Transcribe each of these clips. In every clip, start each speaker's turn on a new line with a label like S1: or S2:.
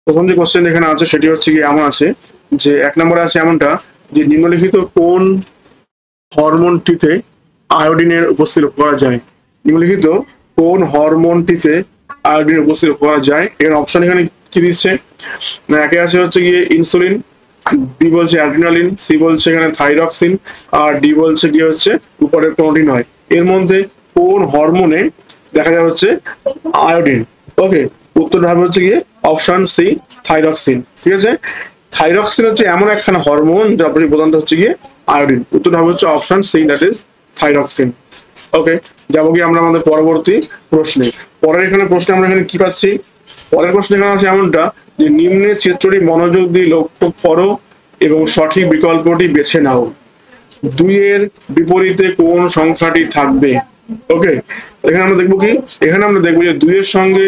S1: প্রথম যে কোশ্চেন এখানে আছে সেটি হচ্ছে কি এমন আছে যে 1 নম্বরে আছে এমনটা যে নিম্নলিখিত কোন হরমোনটিতে আয়োডিনের উপস্থিতি লক্ষ্য করা যায়। নিম্নলিখিত কোন হরমোনটিতে আয়োডিনের উপস্থিতি লক্ষ্য করা যায়। এর অপশন এখানে কি দিচ্ছে না, একে আছে হচ্ছে গিয়ে ইনসুলিন, বি বলছে অ্যাড্রিনালিন, সি বলছে এখানে থাইরক্সিন, আর ডি বলছে গিয়ে হচ্ছে উপরের কোনটি নয়। এর মধ্যে কোন হরমোনে দেখা যায় হচ্ছে আয়োডিন। ওকে, উত্তরটা হবে হচ্ছে গিয়ে অপশন সি থাইরক্সিন। ঠিক আছে, থাইরক্সিন হচ্ছে এমন একখানা হরমোন যার প্রধানত হচ্ছে গিয়ে আয়োডিন। উত্তরটা হবে হচ্ছে option C, that is thyroxine. Okay, যাবো কি আমরা আমাদের পরবর্তী প্রশ্নে। পরের এখানে প্রশ্নে আমরা এখানে কি পাচ্ছি, পরের প্রশ্ন এখানে আছে এমনটা যে নিম্নের চিত্রটি মনোযোগ দিয়ে লক্ষ্য করো এবং সঠিক বিকল্পটি বেছে নাও। 2 এর বিপরীতে কোন সংখ্যাটি থাকবে। ওকে, এখানে আমরা দেখবো কি, এখানে আমরা দেখবো যে 2 এর সঙ্গে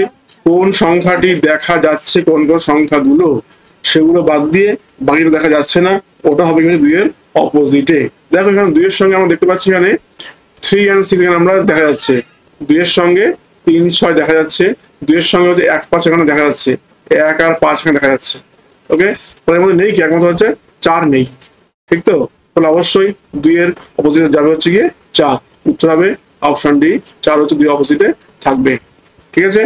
S1: কোন সংখ্যাটি দেখা যাচ্ছে, কোন কোন সংখ্যাগুলো সেগুলো বাদ দিয়ে বাকিটা দেখা যাচ্ছে না, ওটা হবে কিন্তু 2 এর অপোজিটে। দেখো এখানে 2 এর সঙ্গে আমরা দেখতে পাচ্ছি এখানে 3 and 6 এখানে আমরা দেখা যাচ্ছে, 2 এর সঙ্গে 3, 6 দেখা যাচ্ছে, 2 এর সঙ্গে হচ্ছে 1, 5 এখানে দেখা যাচ্ছে, 1 আর 5 এখানে দেখা যাচ্ছে। ওকে, এর মধ্যে নেই কি, একমাত্র হচ্ছে 4 নেই। ঠিক তো, তাহলে অবশ্যই 2 এর অপোজিটে যাবে হচ্ছে গিয়ে 4। উত্তর হবে অপশন ডি, 4 হচ্ছে 2 অপোজিটে থাকবে। ঠিক আছে,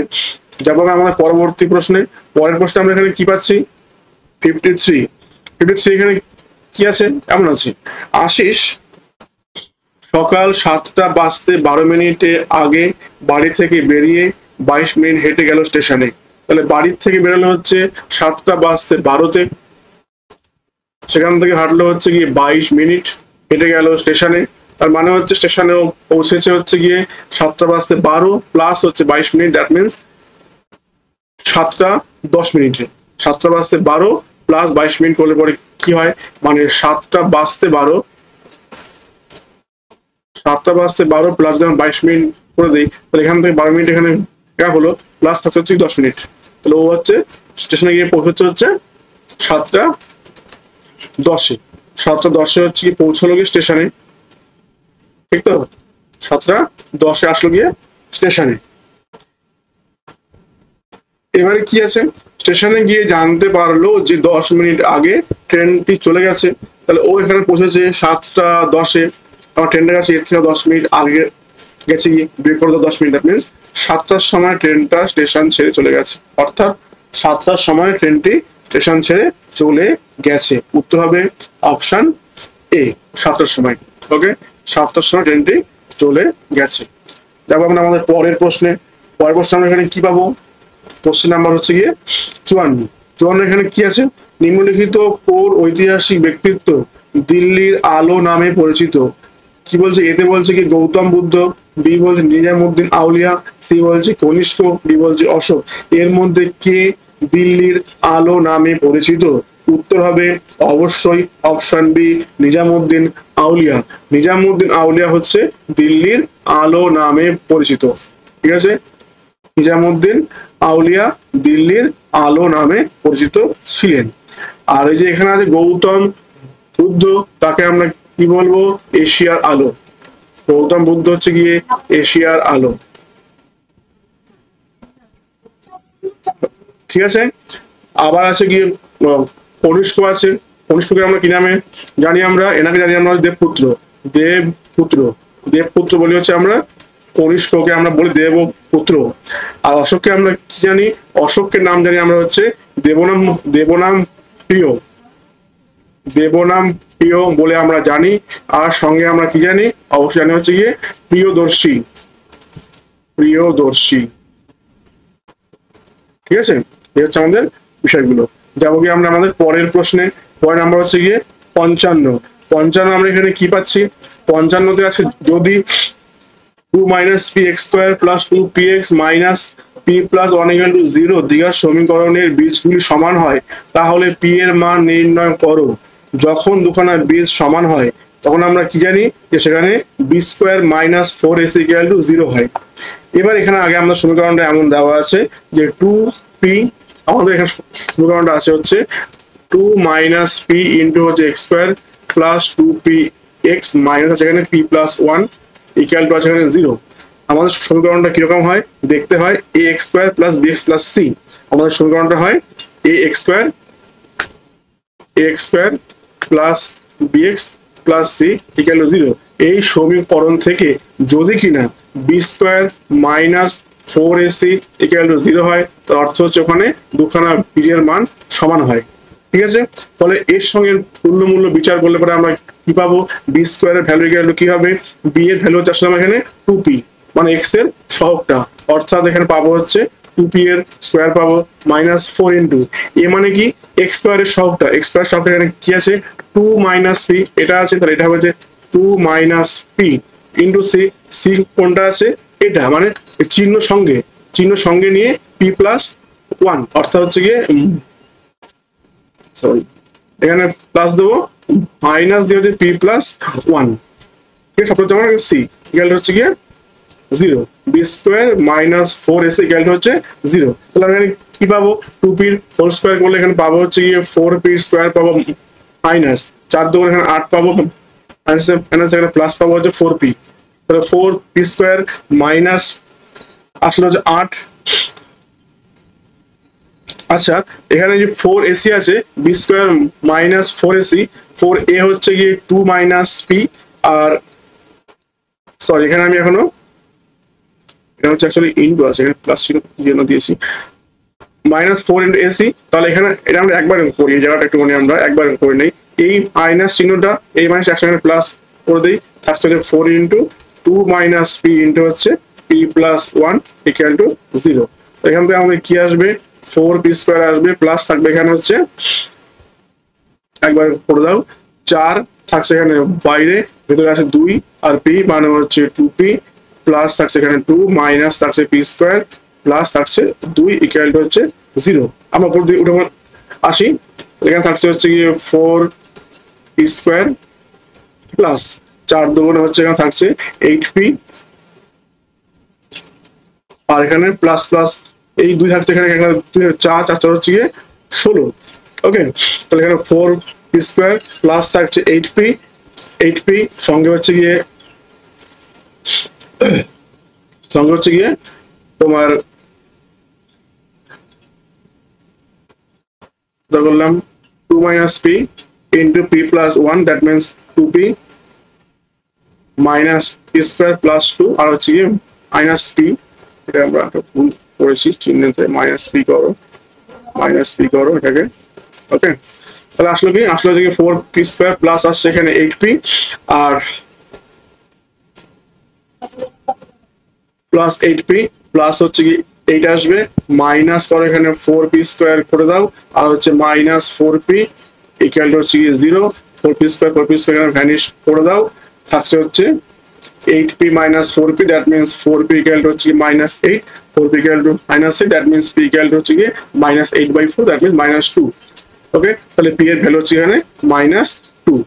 S1: যাবো আমাদের পরবর্তী প্রশ্নে। পরের প্রশ্নে আমরা এখানে কি পাচ্ছি 53। এখানে কি আছে এমন আছে, আশিস সকাল 7টা বাজতে 12 মিনিটে আগে বাড়ি থেকে বেরিয়ে 22 মিনিট হেঁটে গেল স্টেশনে। তাহলে বাড়ির থেকে বেরোলো হচ্ছে 7টা বাজতে 12তে, সেখান থেকে হাঁটলো হচ্ছে গিয়ে 22 মিনিট, হেঁটে গেল স্টেশনে। তার মানে হচ্ছে স্টেশনেও পৌঁছেছে হচ্ছে গিয়ে 7টা বাজতে 12 প্লাস হচ্ছে 22 মিনিট, দ্যাট মিনস 7টা 10 মিনিটে। 7টা বাজতে 12 প্লাস 22 মিনিট করলে পরে কি হয়, মানে 7টা বাজতে 12 প্লাস যখন 22 মিনিট করে দিই, তাহলে এখান থেকে 12 মিনিট এখানে গ্যাপ হলো, প্লাস থাকছে হচ্ছে 10 মিনিট। তাহলে ও হচ্ছে স্টেশনে গিয়ে পৌঁছচ্ছে হচ্ছে 7টা 10-এ। 7টা 10-এ হচ্ছে কি পৌঁছলো গিয়ে স্টেশনে। ঠিক তো, 7টা 10-এ আসলো গিয়ে স্টেশনে। এবারে কি আছে, স্টেশনে গিয়ে জানতে পারলো যে 10 মিনিট আগে ট্রেনটি চলে গেছে। তাহলে ও এখানে পৌঁছেছে 7টা 10-এ, আমার ট্রেনটা গেছে এর থেকে 10 মিনিট আগে গেছে, গিয়ে ব্রেক করে 10 মিনিট, দ্যাট মিনস 7টার সময় ট্রেনটা স্টেশন ছেড়ে চলে গেছে, অর্থাৎ 7টার সময় ট্রেনটি স্টেশন ছেড়ে চলে গেছে। উত্তর হবে অপশন এ, 7টার সময়। ওকে, 7টার সময় ট্রেনটি চলে গেছে। যাবো আমরা আমাদের পরের প্রশ্নে। পরের প্রশ্নে আমরা এখানে কি পাবো, কোশ্চেন নাম্বার হচ্ছে গিয়ে 54। এখানে কি আছে, নিম্নলিখিত কোন ঐতিহাসিক ব্যক্তিত্ব দিল্লির আলো নামে পরিচিত। কি বলছে, এতে বলছে কি গৌতম বুদ্ধ, বি বলছে নিজামুদ্দিন আউলিয়া, সি বলছে কনিষ্ক, ডি বলছে অশোক। এর মধ্যে কে দিল্লির আলো নামে পরিচিত। উত্তর হবে অবশ্যই অপশন বি নিজামুদ্দিন আউলিয়া। নিজামুদ্দিন আউলিয়া হচ্ছে দিল্লির আলো নামে পরিচিত। ঠিক আছে, নিজামুদ্দিন আউলিয়া দিল্লির আলো নামে পরিচিত ছিলেন। আর এই যে এখানে আছে গৌতম বুদ্ধ, তাকে আমরা কি বলবো, এশিয়ার আলো। গৌতম বুদ্ধ হচ্ছে গিয়ে এশিয়ার আলো। ঠিক আছে, আবার আছে গিয়ে কনিষ্ক আছে। কনিষ্ককে আমরা কি নামে জানি, আমরা এনাকে জানি আমরা দেবপুত্র। দেবপুত্র বলি হচ্ছে আমরা কনিষ্ককে আমরা বলি দেবপুত্র। আর অশোককে আমরা কি জানি, অশোকের নাম জানি আমরা হচ্ছে দেবনাম প্রিয় বলে আমরা জানি। আর সঙ্গে আমরা কি জানি, অবশ্যই জানি হচ্ছে গিয়ে প্রিয়দর্শী। ঠিক আছে, এই হচ্ছে আমাদের বিষয়গুলো। যাবো গিয়ে আমরা আমাদের পরের প্রশ্নে। পরের নাম্বার হচ্ছে গিয়ে 55। আমরা এখানে কি পাচ্ছি, 55-তে আছে যদি 2 - px² + 2px - p + 1 = 0 দ্বিঘাত সমীকরণের বীজগুলি সমান হয়, তাহলে p এর মান নির্ণয় করো। যখন দুখানা বীজ সমান হয় তখন আমরা কি জানি যে সেখানে b² - 4ac = 0 হয়। এবার এখানে আগে আমাদের সমীকরণটা এমন দেওয়া আছে যে 2p, আমাদের এখানে সমীকরণটা আছে হচ্ছে 2 - p * হচ্ছে x² + 2px - আছে এখানে p + 1 = আছে এখানে 0। আমাদের সমীকরণটা কিরকম হয় দেখতে হয়, ax² + bx + c। আমাদের সমীকরণটা হয় a x square plus b x plus c equal to 0। এই সমীকরণ থেকে যদি কিনা b square minus 4ac equal to 0 হয়, তার অর্থ হচ্ছে ওখানে দুখানা বি এর মান সমান হয়। ঠিক আছে, ফলে এর সঙ্গে মূল্য বিচার করলে পরে আমরা কি পাবো, বি স্কোয়ারের ভ্যালু ইকুয়াল টু কি হবে, বি এর ভ্যালু হচ্ছে আসলে এখানে 2p, মানে এক্স এর সহগটা, অর্থাৎ এখানে পাবো হচ্ছে 2p এর স্কোয়ার পাবো মাইনাস 4 ইন্টু এ মানে কি এক্স স্কোয়ারের সহগটা, এক্স স্কোয়ার সহগটা এখানে কি আছে 2 মাইনাস পি, এটা আছে, তাহলে এটা হচ্ছে 2 minus P into C, C কোনটা আছে এটা, মানে চিহ্ন সঙ্গে নিয়ে পি প্লাস 1, অর্থাৎ হচ্ছে গিয়ে সরি এখানে প্লাস দেবো, মাইনাস দিয়ে হচ্ছে পি প্লাস 1, ঠিক আছে, সবটা আমার সি ইকুয়াল হচ্ছে গিয়ে 0, B square minus 4ac equal হচ্ছে 0। তাহলে আমি এখানে কি পাবো, 2p হোল স্কোয়ার করলে এখানে পাবো হচ্ছে গিয়ে 4p স্কোয়ার পাবো মাইনাস 4 2 এখানে 8 পাবো, এখানে প্লাস পাবো হচ্ছে 4p, তাহলে 4p স্কোয়ার মাইনাস আসলে হচ্ছে 8। আচ্ছা, এখানে যে 4ac আছে, B square minus 4ac, 4a হচ্ছে গিয়ে 2 মাইনাস পি, আর সরি এখানে আমি এখনো এটা হচ্ছে অ্যাকচুয়ালি ইনটু আছে, এখানে প্লাস ছিল জন্য দিয়েছি, মাইনাস 4 ইন্টু এসি। তাহলে এখানে এটা আমরা একবার করি, এই জায়গাটা একটুখানি আমরা একবার করে নেই, এই মাইনাস চিহ্নটা এই মাইনাস একসঙ্গে প্লাস করে দিই, থাকছে 4 ইন্টু 2 মাইনাস পি ইন্টু হচ্ছে পি প্লাস 1 ইকুয়াল টু 0। এখান থেকে আমাদের কি আসবে, 4p স্কোয়ার আসবে, প্লাস থাকবে এখানে হচ্ছে একবার করে দাও 4 থাকছে এখানে বাইরে, ভেতরে আছে 2 আর p মানে হচ্ছে 2p, প্লাস থাকছে এখানে 2 মাইনাস থাকছে পি স্কোয়ার প্লাস থাকছে 2 ইকুয়াল টু হচ্ছে 0। আমরা উপর দিয়ে উঠে আসি, এখানে থাকছে হচ্ছে গিয়ে 4p স্কোয়ার প্লাস 4 দুগুণে হচ্ছে এখানে থাকছে 8p, আর এখানে প্লাস প্লাস এই 2 থাকছে এখানে 4 4 হচ্ছে গিয়ে 16। ওকে, তাহলে এখানে 4p স্কোয়ার প্লাস থাকছে 8p সঙ্গে হচ্ছে গিয়ে তোমার করলাম 2 minus P into P plus 1, that means 2p minus P square plus 2, আর হচ্ছে গিয়ে মাইনাস পি, এটা আমরা একটা ভুল করেছি চিহ্নতে, মাইনাস পি করো এটাকে। ওকে, তাহলে আসলো কি, আসলো হচ্ছে 4p স্কোয়ার প্লাস আসছে এখানে 8p, আর প্লাস 8p প্লাস হচ্ছে কি 8 আসবে, মাইনাস করো এখানে 4p স্কোয়ার করে দাও, আর হচ্ছে মাইনাস 4p ইকুয়াল টু হচ্ছে কি 0, 4p স্কোয়ার এখানে ভ্যানিশ করে দাও, থাকছে হচ্ছে 8p minus 4p, that means 4p equal to হচ্ছে minus 8, 4p equal to minus 8, that means p equal to হচ্ছে minus 8/4, that means minus 2। ওকে, তাহলে p এর ভ্যালু হচ্ছে এখানে minus 2,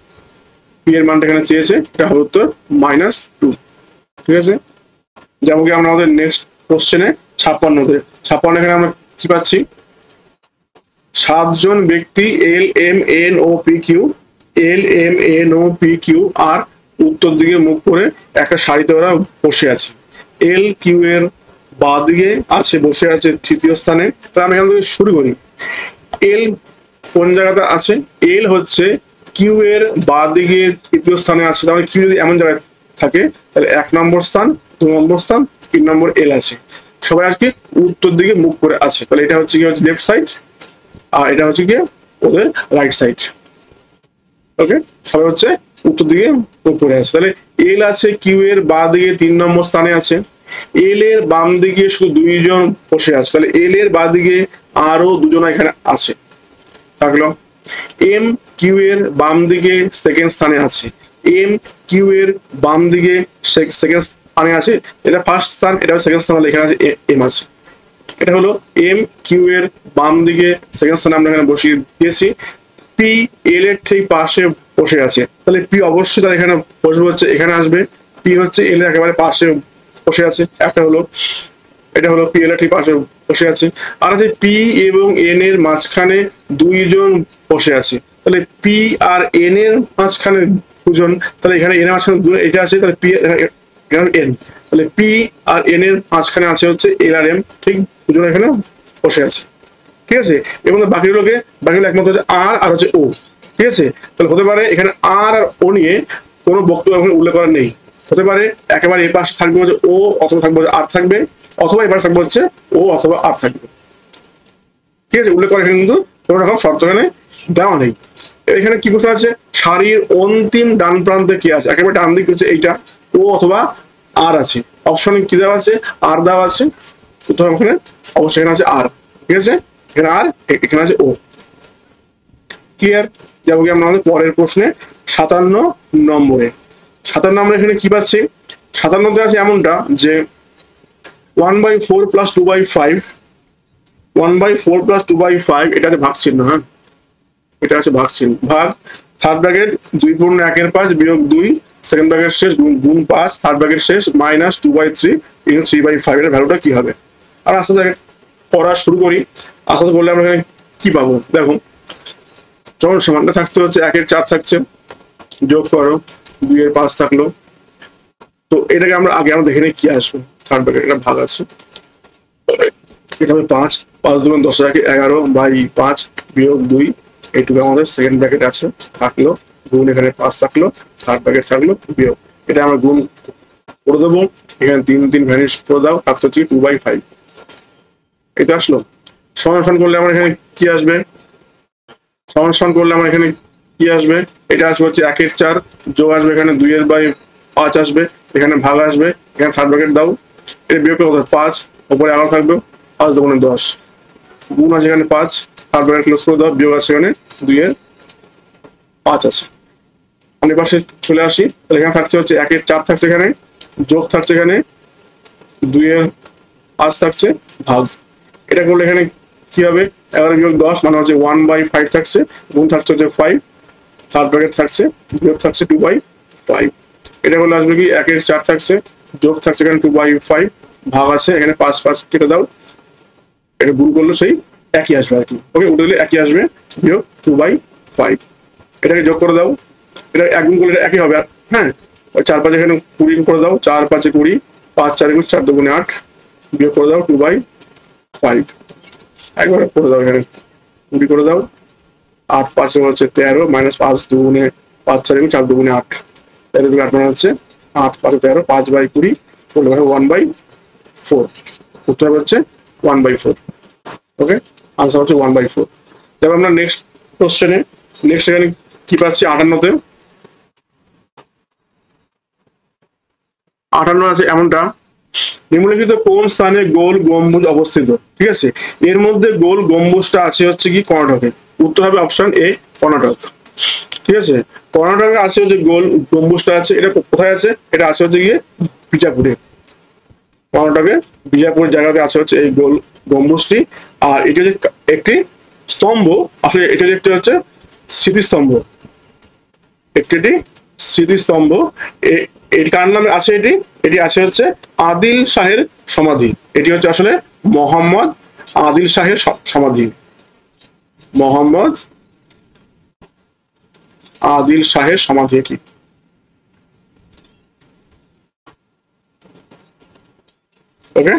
S1: p এর মানটা এখানে চেয়েছে, এটা হলো উত্তর minus 2। ঠিক আছে, যেমন কি আমরা আমাদের নেক্সট কোশ্চেনে 56 এখানে আমরা কি পাচ্ছি, 7 জন ব্যক্তি LMNOPQ আর উত্তর দিকে মুখ করে একটা সারিতে ওরা বসে আছে। এল কিউ এর বাঁ দিকে আছে, বসে আছে তৃতীয় স্থানে। তো আমি এখান থেকে শুরু করি। এল কোন জায়গাতে আছে, এল হচ্ছে কিউ এর বাঁ দিকে তৃতীয় স্থানে আছে। তাহলে কিউ যদি এমন জায়গায় থাকে তাহলে 1 নম্বর স্থান, 2 নম্বর স্থান, 3 নম্বর এল আছে, সবাই আর কি উত্তর দিকে মুখ করে আছে। তাহলে এটা হচ্ছে কি হচ্ছে লেফট সাইড, আর এটা হচ্ছে কি ওদের রাইট সাইড। ওকে, সবাই হচ্ছে উত্তর দিকে মুখ করে আছে। তাহলে এল আছে কিউ এর বাঁ দিকে 3 নম্বর স্থানে আছে, এল এর বাম দিকে শুধু 2 জন বসে আছে। তাহলে এল এর বাঁ দিকে আরো 2 জন এখানে আছে, থাকলো। এম কিউ এর বাম দিকে সেকেন্ড স্থানে আছে, এম কিউ এর বাম দিকে সেকেন্ড স্থানে আছে, এটা ফার্স্ট স্থান, এটা সেকেন্ড স্থানে লেখা আছে এম আছে। এটা হলো এম কিউ এর বাম দিকে সেকেন্ড স্থানে আমরা এখানে বসিয়ে দিয়েছি। পি এল এর ঠিক পাশে বসে আছে, তাহলে পি অবশ্যই তার এখানে বসবে, হচ্ছে এখানে আসবে। পি হচ্ছে এল এর একেবারে পাশে বসে আছে, একটা হলো, এটা হলো পি এল এর ঠিক পাশে বসে আছে। আর আছে পি এবং এন এর মাঝখানে 2 জন বসে আছে, তাহলে পি আর এন এর মাঝখানে 2 জন, তাহলে এখানে এন এর মাঝখানে এটা আছে, তাহলে পি এন, তাহলে পি আর এন এর মাঝখানে আছে হচ্ছে এল আর এম, ঠিক 2 জন এখানে বসে আছে। ঠিক আছে। এবং বাকিগুলো একমাত্র হচ্ছে আর হচ্ছে ও, ঠিক আছে। তাহলে হতে পারে এখানে আর ও নিয়ে কোনো বক্তব্য উল্লেখ করা নেই। হতে পারে একেবারে এই পাশে থাকবে হচ্ছে ও, অথবা থাকবে আর থাকবে, অথবা এই পাশে থাকবে হচ্ছে ও অথবা আর থাকবে, ঠিক আছে। উল্লেখ করা এখানে কিন্তু কোনো রকম শর্ত এখানে দেওয়া নেই। এখানে কি প্রশ্ন আছে, সারির অন্তিম ডান প্রান্তে কি আছে, একেবারে ডান দিক হচ্ছে এইটা ও অথবা আর আছে। অপশনে কি দেওয়া আছে, আর দেওয়া আছে, উত্তর এখানে অবশ্যই এখানে আছে আর, ঠিক আছে। এখানে আর, এখানে আছে ও। ক্লিয়ার? যাবো কি আমরা আমাদের পরের প্রশ্নে 57 নম্বরে। 57 নম্বরে এখানে কি পাচ্ছি, 57তে আছে এমনটা যে 1/4 + 2/5, 1/4 + 2/5 এটা আছে ভাগ চিহ্ন, হ্যাঁ এটা আছে ভাগ চিহ্ন, ভাগ থার্ড ব্র্যাকেট 2/1 বিয়োগ 2 সেকেন্ড ব্র্যাকেট শেষ গুণ 5 থার্ড ব্র্যাকেট শেষ মাইনাস 2/3 ইনটু 3/5, এর ভ্যালুটা কি হবে। আর আস্তে আস্তে পড়া শুরু করি। আস্তে আস্তে করলে আমরা এখানে কি পাবো দেখো, যখন সমানটা থাকতে হচ্ছে 1/4 থাকছে, যোগ করো 2/5 থাকলো। তো এটাকে আমরা দেখে নিই কি আসবে। থার্ড ব্র্যাকেট এটা ভাগ আছে, এটা হবে 5 5 × 2 = 10, 11/5 বিয়োগ 2, এইটুকু আমাদের সেকেন্ড ব্র্যাকেট আছে থাকলো, গুণ এখানে 5 থাকলো, থার্ড ব্র্যাকেট থাকলো, বিয়োগ এটা আমরা গুণ করে দেবো, এখানে 3 ভ্যানিশ করে দাও, থাকছে হচ্ছে 2/5। এটা আসলো। সমান করলে আমার এখানে কি আসবে, সমান করলে আমার এখানে কি আসবে, এটা আসবে হচ্ছে 1/4 যোগ আসবে এখানে 2/5 আসবে, এখানে ভাগ আসবে, এখানে থার্ড ব্র্যাকেট দাও, এটা বিয়োগ করে 5 উপরে 11 থাকবে, 5 × 10 গুণ আছে এখানে 5 থার্ড ব্র্যাকেট ক্লোজ করে দাও, বিয়োগ আছে এখানে 2/5 আছে। আমি পাশে চলে আসি, তাহলে এখানে থাকছে হচ্ছে 1/4 থাকছে, এখানে যোগ থাকছে এখানে 2/5 থাকছে, ভাগ এটা করলে এখানে কি হবে 11 বিয়োগ 10 মানে হচ্ছে 1/5 থাকছে, গুণ থাকছে হচ্ছে 5 থার্ড ব্র্যাকেট থাকছে, বিয়োগ থাকছে 2/5। এটা করলে আসবে কি 1/4 থাকছে, যোগ থাকছে এখানে 2/5, ভাগ আছে এখানে 5 কেটে দাও, এটা গুণ করলে সেই একই আসবে আর কি। ওকে, উঠে দিলে একই আসবে, বিয়োগ 2/5, এটাকে যোগ করে দাও, এটা এক গুণ করলে একই হবে। হ্যাঁ, ওই 4 5 এখানে 20 করে দাও, 4 5 20, 5 4 × 4 = 8, বিয়োগ করে দাও 2/5, একবারে করে দাও, এখানে 20 করে দাও, 8 5 হচ্ছে 13 মাইনাস 5 2 5 4 × 4 = 8, 13 × 8 মানে হচ্ছে 8 5 13, 5/20 করলে 1/4, উত্তর হচ্ছে 1/4। ওকে, আনসার হচ্ছে 1/4। তারপর আমরা নেক্সট কোশ্চেনে, নেক্সট এখানে কি পাচ্ছি 58তে। 58 আছে এমনটা, নিম্নলিখিত কোন স্থানে গোল গম্বুজ অবস্থিত, ঠিক আছে। এর মধ্যে গোল গম্বুজটা আছে হচ্ছে কি কর্ণাটকে, উত্তর হবে অপশন এ কর্ণাটক, ঠিক আছে। কর্ণাটকে আছে হচ্ছে গোল গম্বুজটা আছে, এটা কোথায় আছে, এটা আছে হচ্ছে গিয়ে বিজাপুরে, কর্ণাটকে বিজাপুর জায়গাতে আছে হচ্ছে এই গোল গম্বুজটি। আর এটা যে একটি স্তম্ভ, আসলে এটা যে একটি হচ্ছে স্মৃতিস্তম্ভ, একটি স্মৃতিস্তম্ভ। এর কার নামে আছে, এটি আছে হচ্ছে আদিল শাহের সমাধি, এটি হচ্ছে আসলে মোহাম্মদ আদিল শাহের সমাধি, মোহাম্মদ আদিল শাহের সমাধি এটি। ওকে,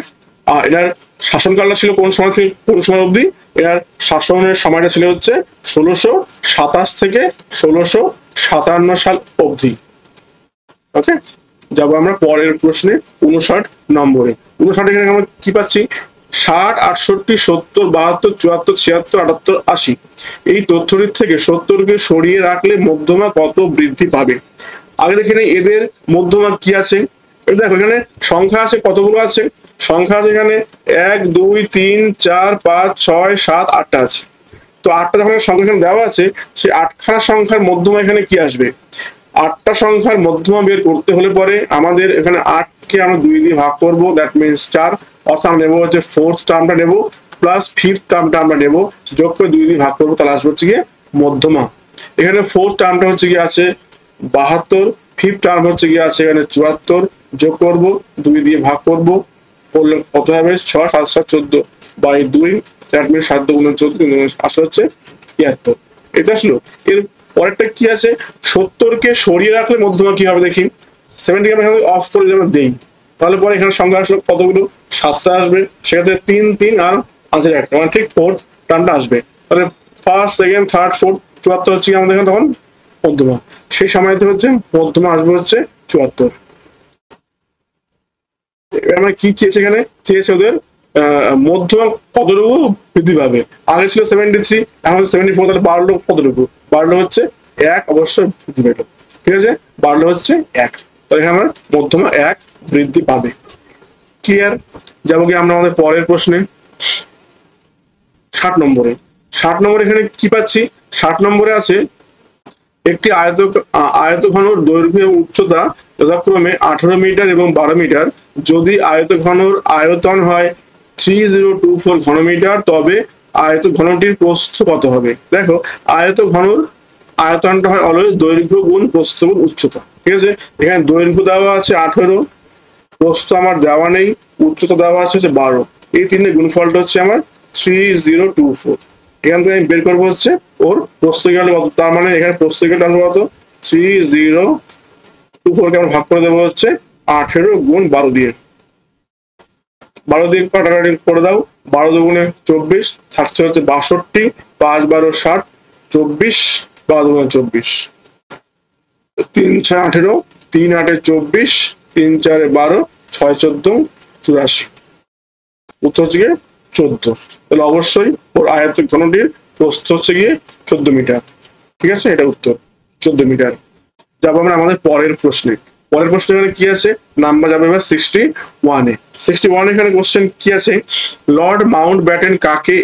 S1: আর এনার শাসনকালটা ছিল কোন সময় থেকে কোন সময় অবধি, এনার শাসনের সময়টা ছিল হচ্ছে 1627 থেকে 1657 সাল অবধি। ওকে, যাবো আমরা পরের প্রশ্নে 59 নম্বরে। 59 এখানে আমরা কি পাচ্ছি, 60 68 70 72 74 76 78 80, এই তথ্যটির থেকে 70কে সরিয়ে রাখলে মধ্যমা কত বৃদ্ধি পাবে। আগে দেখে নেই এদের মধ্যমা কি আছে। দেখো এখানে সংখ্যা আছে, কতগুলো আছে সংখ্যা আছে, এখানে 1 2 3 4 5 6 7 8টা আছে। তো 8টা যখন সংখ্যা এখানে দেওয়া আছে, সেই 8খানা সংখ্যার মধ্যমা এখানে কি আসবে, 8টা সংখ্যার মধ্যমা বের করতে হলে পরে আমাদের এখানে 8কে আমরা 2 দিয়ে ভাগ করব, দ্যাট মিনস 4, অর্থাৎ আমরা নেবো হচ্ছে 4th টার্মটা নেবো প্লাস 5th টার্মটা আমরা নেবো, যোগ করে 2 দিয়ে ভাগ করবো, তাহলে আসবে হচ্ছে গিয়ে মধ্যমা। এখানে 4th টার্মটা হচ্ছে গিয়ে আছে 72, 5th টার্ম হচ্ছে গিয়ে আছে এখানে 74, যোগ করব 2 দিয়ে ভাগ করব, করলে কত হবে 6 7 7 14/2, দ্যাট মিনস 7 2 14, আসলে হচ্ছে 73। এটা আসলো। এর পরেরটা কি আছে, 70কে সরিয়ে রাখলে মধ্যমা কি হবে দেখি, 70কে আমরা অফ করে যদি দেই, তাহলে পরে এখানে সংখ্যা আসলে কতগুলো 7টা আসবে, সেক্ষেত্রে 3 3 আর আনসার 1, মানে ঠিক 4th ডানটা আসবে। তাহলে ফার্স্ট, সেকেন্ড, থার্ড, ফোর্থ, 74 হচ্ছে আমাদের এখানে তখন মধ্যমা। সেই সময়তে হচ্ছে মধ্যমা আসবে হচ্ছে 74। এবার আমরা কি চেয়েছে এখানে? চেয়েছে ওদের মধ্যমা কতটুকু বৃদ্ধি পাবে। আগে ছিল 73, এখন 74, তাহলে বাড়লো কতটুকু? বাড়লো হচ্ছে 1, অবশ্যই বৃদ্ধি পেল। ঠিক আছে, বাড়লো হচ্ছে 1, তাহলে এখানে আমার মধ্যমা 1 বৃদ্ধি পাবে। ক্লিয়ার? যাবো কি আমরা আমাদের পরের প্রশ্নে 60 নম্বরে। 60 নম্বরে এখানে কি পাচ্ছি? 60 নম্বরে আছে একটি আয়তঘনর দৈর্ঘ্য এবং উচ্চতা যথাক্রমে 18 মিটার এবং 12 মিটার। যদি আয়তঘনর আয়তন হয় 3024 ঘনমিটার, তবে আয়তঘনটির প্রস্থ কত হবে? দেখো, আয়তঘনর আয়তনটা হয় অলওয়েজ দৈর্ঘ্য গুণ প্রস্থ গুণ উচ্চতা। ঠিক আছে, এখানে দৈর্ঘ্য দেওয়া আছে 18, প্রস্থ আমার দেওয়া নেই, উচ্চতা দেওয়া আছে হচ্ছে 12। এই তিনটে গুণফলটা হচ্ছে আমার 3024। এখান থেকে আমি বের করবো হচ্ছে ওর প্রস্থ গেলে কত। তার মানে এখানে প্রস্থ গেলে আসবো কত? 3024 কে আমরা ভাগ করে দেবো হচ্ছে 18 গুণ 12 দিয়ে। 12 দিয়ে কাটাকাটি করে দাও, 12 দুগুণে 24, থাকছে হচ্ছে 62, 5 12 60, 24, 12 দুগুণে 24, 3 6 18, 3 8 24, 3 4 12, 6 14 84। উত্তর হচ্ছে গিয়ে 14। তাহলে অবশ্যই ওর আয়তন ঘনটির প্রস্থ হচ্ছে গিয়ে 14 মিটার। ঠিক আছে, এটা উত্তর 14 মিটার। যাবো আমরা আমাদের পরের প্রশ্নে। পরের প্রশ্ন এখানে কি আছে? নাম্বার যাবে এবার 61-এ। 61 এখানে কোশ্চেন কি আছে? লর্ড মাউন্ট ব্যাটেন কাকে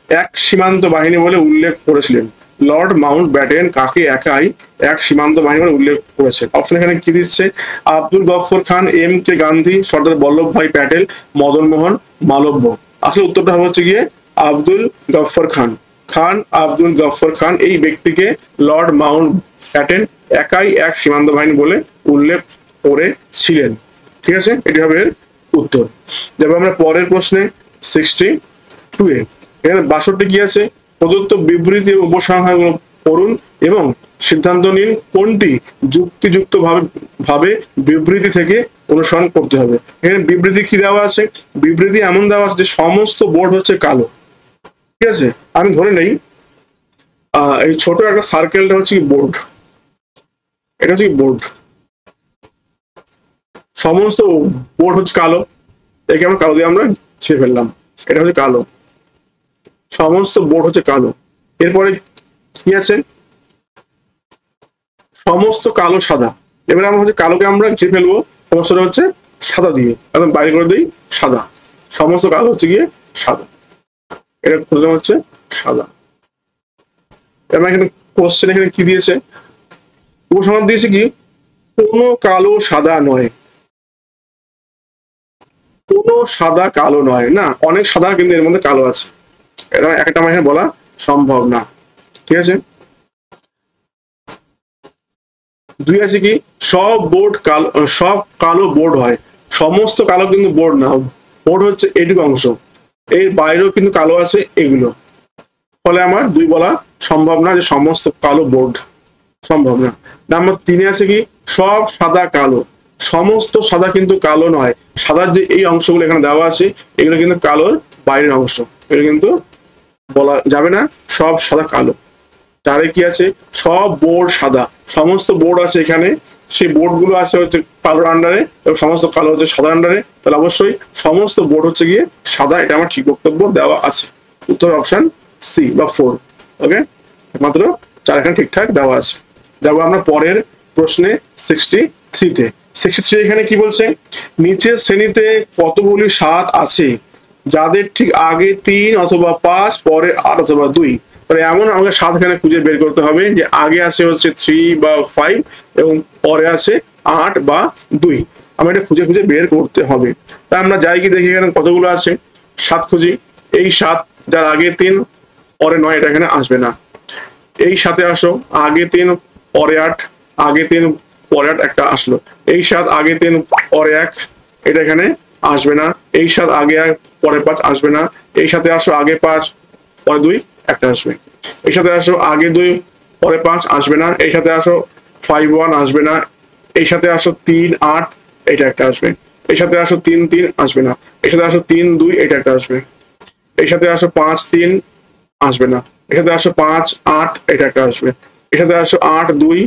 S1: এক সীমান্ত বাহিনী বলে উল্লেখ করেছিলেন? লর্ড মাউন্ট ব্যাটেন কাকে একাই এক সীমান্ত বাহিনী বলে উল্লেখ করেছেন? অপশন এখানে কি দিচ্ছে? আব্দুল গফর খান, এম কে গান্ধী, সর্দার বল্লভভাই প্যাটেল, মদন মোহন মালব্য। আসলে উত্তরটা হচ্ছে গিয়ে আব্দুল গফর খান। আব্দুল গফর খান এই ব্যক্তিকে লর্ড মাউন্ট ব্যাটেন একাই এক সীমান্ত বাহিনী বলে উল্লেখ করেছিলেন। ঠিক আছে, এটি হবে এর উত্তর। যাবে আমরা পরের প্রশ্নে 62-এ। এখানে 62 কি আছে? প্রদত্ত বিবৃতি এবং উপসংহারগুলো পড়ুন এবং সিদ্ধান্ত নিন কোনটি যুক্তিযুক্ত ভাবে বিবৃতি থেকে অনুসরণ করতে হবে। এখানে বিবৃতি কি দেওয়া আছে? বিবৃতি এমন দেওয়া আছে যে সমস্ত বোর্ড হচ্ছে কালো। ঠিক আছে, আমি ধরে নেই এই ছোট একটা সার্কেলটা হচ্ছে কি বোর্ড, এটা হচ্ছে বোর্ড, সমস্ত বোর্ড হচ্ছে কালো। একে আমরা কালো দিয়ে আমরা ছেড়ে ফেললাম, এটা হচ্ছে কালো, সমস্ত বোর্ড হচ্ছে কালো। এরপরে কি আছে? সমস্ত কালো সাদা। এবারে আমরা হচ্ছে কালোকে আমরা ছেড়ে ফেলবো, সমস্তটা হচ্ছে সাদা দিয়ে একদম বাইরে করে দিই সাদা। সমস্ত কালো হচ্ছে গিয়ে সাদা, এটা প্রথম হচ্ছে সাদা। এবার এখানে কোশ্চেন এখানে কি দিয়েছে? উপসংহার দিয়েছে কি? কোনো কালো সাদা নয়, কোনো সাদা কালো নয়। না, অনেক সাদা কিন্তু এর মধ্যে কালো আছে, এটা একটা আমার এখানে বলা সম্ভব না। ঠিক আছে, 2 আছে কি? সব বোর্ড কালো, সব কালো বোর্ড হয়। সমস্ত কালো কিন্তু বোর্ড না, বোর্ড হচ্ছে এইটুকু অংশ, এর বাইরেও কিন্তু কালো আছে এগুলো। ফলে আমার 2 বলা সম্ভব না যে সমস্ত কালো বোর্ড, সম্ভব না। নাম্বার 3 আছে কি? সব সাদা কালো। সমস্ত সাদা কিন্তু কালো নয়, সাদার যে এই অংশগুলো এখানে দেওয়া আছে এগুলো কিন্তু কালোর বাইরের অংশ, এগুলো কিন্তু বলা যাবে না সব সাদা কালো। 4 কি আছে? সব বোর্ড সাদা, সমস্ত বোর্ড আছে এখানে, সেই বোর্ড গুলো আছে হচ্ছে কালোর আন্ডারে এবং সমস্ত কালো হচ্ছে সাদা আন্ডারে। তাহলে অবশ্যই সমস্ত বোর্ড হচ্ছে গিয়ে সাদা, এটা আমার ঠিক বক্তব্য দেওয়া আছে। উত্তর অপশন সি বা 4। ওকে, একমাত্র 4 এখানে ঠিকঠাক দেওয়া আছে। যাবো আমরা পরের প্রশ্নে 63-তে। 63 এখানে কি বলছে? নিচের শ্রেণীতে কতগুলি স্বাদ আছে যাদের ঠিক আগে 3 অথবা 5, পরে 8 অথবা 2? মানে এমন আমাকে 7 এখানে খুঁজে বের করতে হবে যে আগে আছে হচ্ছে 3 বা 5 এবং পরে আছে 8 বা 2। আমি এটা খুঁজে খুঁজে বের করতে হবে। তা আমরা যাই কি দেখি এখানে কতগুলো আছে, 7 খুঁজি। এই 7 যার আগে 3 পরে 9, এটা এখানে আসবে না। এই সাথে আসো, আগে 3 পরে 8, আগে 3 পরে 8 একটা আসলো। এই 7 আগে 3 পরে 1, এটা এখানে আসবে না। এই 7 আগে 1 পরে 5 আসবে না। এই সাথে আসো, আগে 5 পরে 2 একটা আসবে। এই সাথে আসো, আগে 2 পরে 5 আসবে না। এই সাথে আসো 5 1 আসবে না। এই সাথে আসো 3 8, এটা একটা আসবে। এই সাথে আসো 3 3 আসবে না। এই সাথে আসো 3 2, এটা একটা আসবে। এর সাথে আসো 5 3 আসবে না, এর সাথে আসো 5 8 এটা একটা আসবে, এর সাথে আসো 8 2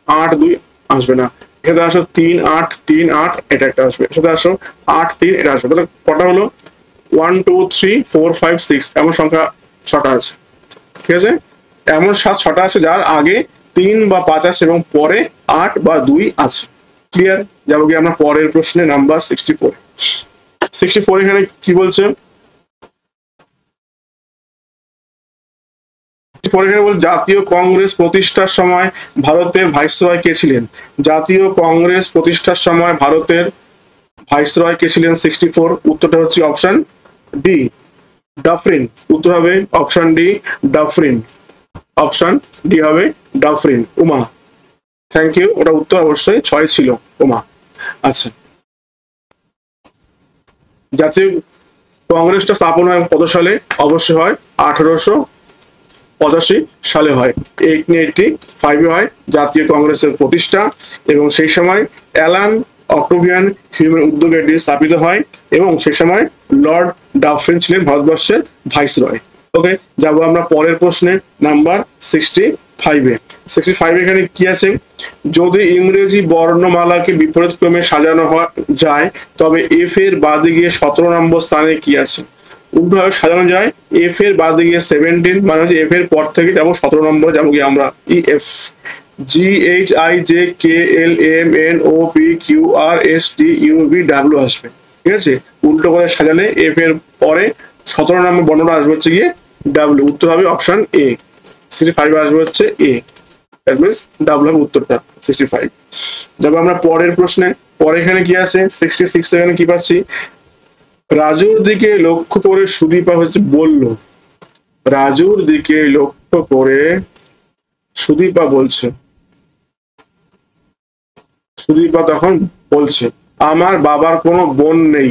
S1: 8 2 আসবে না, এর সাথে আসো 3 8 3 8 এটা একটা আসবে, এর সাথে আসো 8 3 এটা আসবে। তাহলে কটা হলো? 1 2 3 4 5 6 এমন সংখ্যা 6টা আছে। ঠিক আছে, এমন 6টা আছে যার আগে 3 বা 5 আছে এবং পরে 8 বা 2 আছে। ক্লিয়ার? যাবো কি আমরা পরের প্রশ্নে, নাম্বার 64। 64 এখানে কি বলছে? পরে এখানে বলছে জাতীয় কংগ্রেস প্রতিষ্ঠার সময় ভারতের ভাইসরয় কে ছিলেন? জাতীয় কংগ্রেস প্রতিষ্ঠার সময় ভারতের ভাইসরয় কে ছিলেন? 64 উত্তরটা হচ্ছে অপশন ডি, ডাফরিন। উত্তর হবে option D, Dufferin. Option D হবে ডাফরিন। উমা, থ্যাংক ইউ, ওটা উত্তর অবশ্যই 6 ছিল, উমা। আচ্ছা, জাতীয় কংগ্রেসটা স্থাপন হয় কত সালে? অবশ্যই হয় 1885 সালে হয়, 1885 হয় জাতীয় কংগ্রেসের প্রতিষ্ঠা, এবং সেই সময় অ্যালান অক্টোভিয়ান হিউমের উদ্যোগে এটি স্থাপিত হয়, এবং সেই সময় লর্ড ডাফরিন ছিলেন ভারতবর্ষের ভাইসরয়। ওকে, যাবো আমরা পরের প্রশ্নে, নাম্বার 65-এ। 65 এখানে কি আছে? যদি ইংরেজি বর্ণমালাকে বিপরীত ক্রমে সাজানো যায় তবে এফ এর বাদিকে 17 নম্বর স্থানে কি আছে? উল্টোভাবে সাজানো যায়, এফ এর বাদিকে 17, মানে হচ্ছে এফ এর পর থেকে যাবো 17 নম্বরে, যাবো কি আমরা E F, G H I J K L M N O P Q R S T U V W আসবে। ঠিক আছে, উল্টো করে সাজালে এফ এর পরে 17 নম্বর বর্ণটা আসবে হচ্ছে গিয়ে ডাব্লিউ। উত্তর হবে অপশন এ, 65 আসবে হচ্ছে এ, দ্যাট মিন্স ডাব্লিউ হবে উত্তরটা 65। যাবো আমরা পরের প্রশ্নে। পরে এখানে কি আছে? 66 এখানে কি পাচ্ছি? রাজুর দিকে লক্ষ্য করে সুদীপা হচ্ছে বলল, রাজুর দিকে লক্ষ্য করে সুদীপা বলছে, সুদীপা তখন বলছে আমার বাবার কোনো বোন নেই।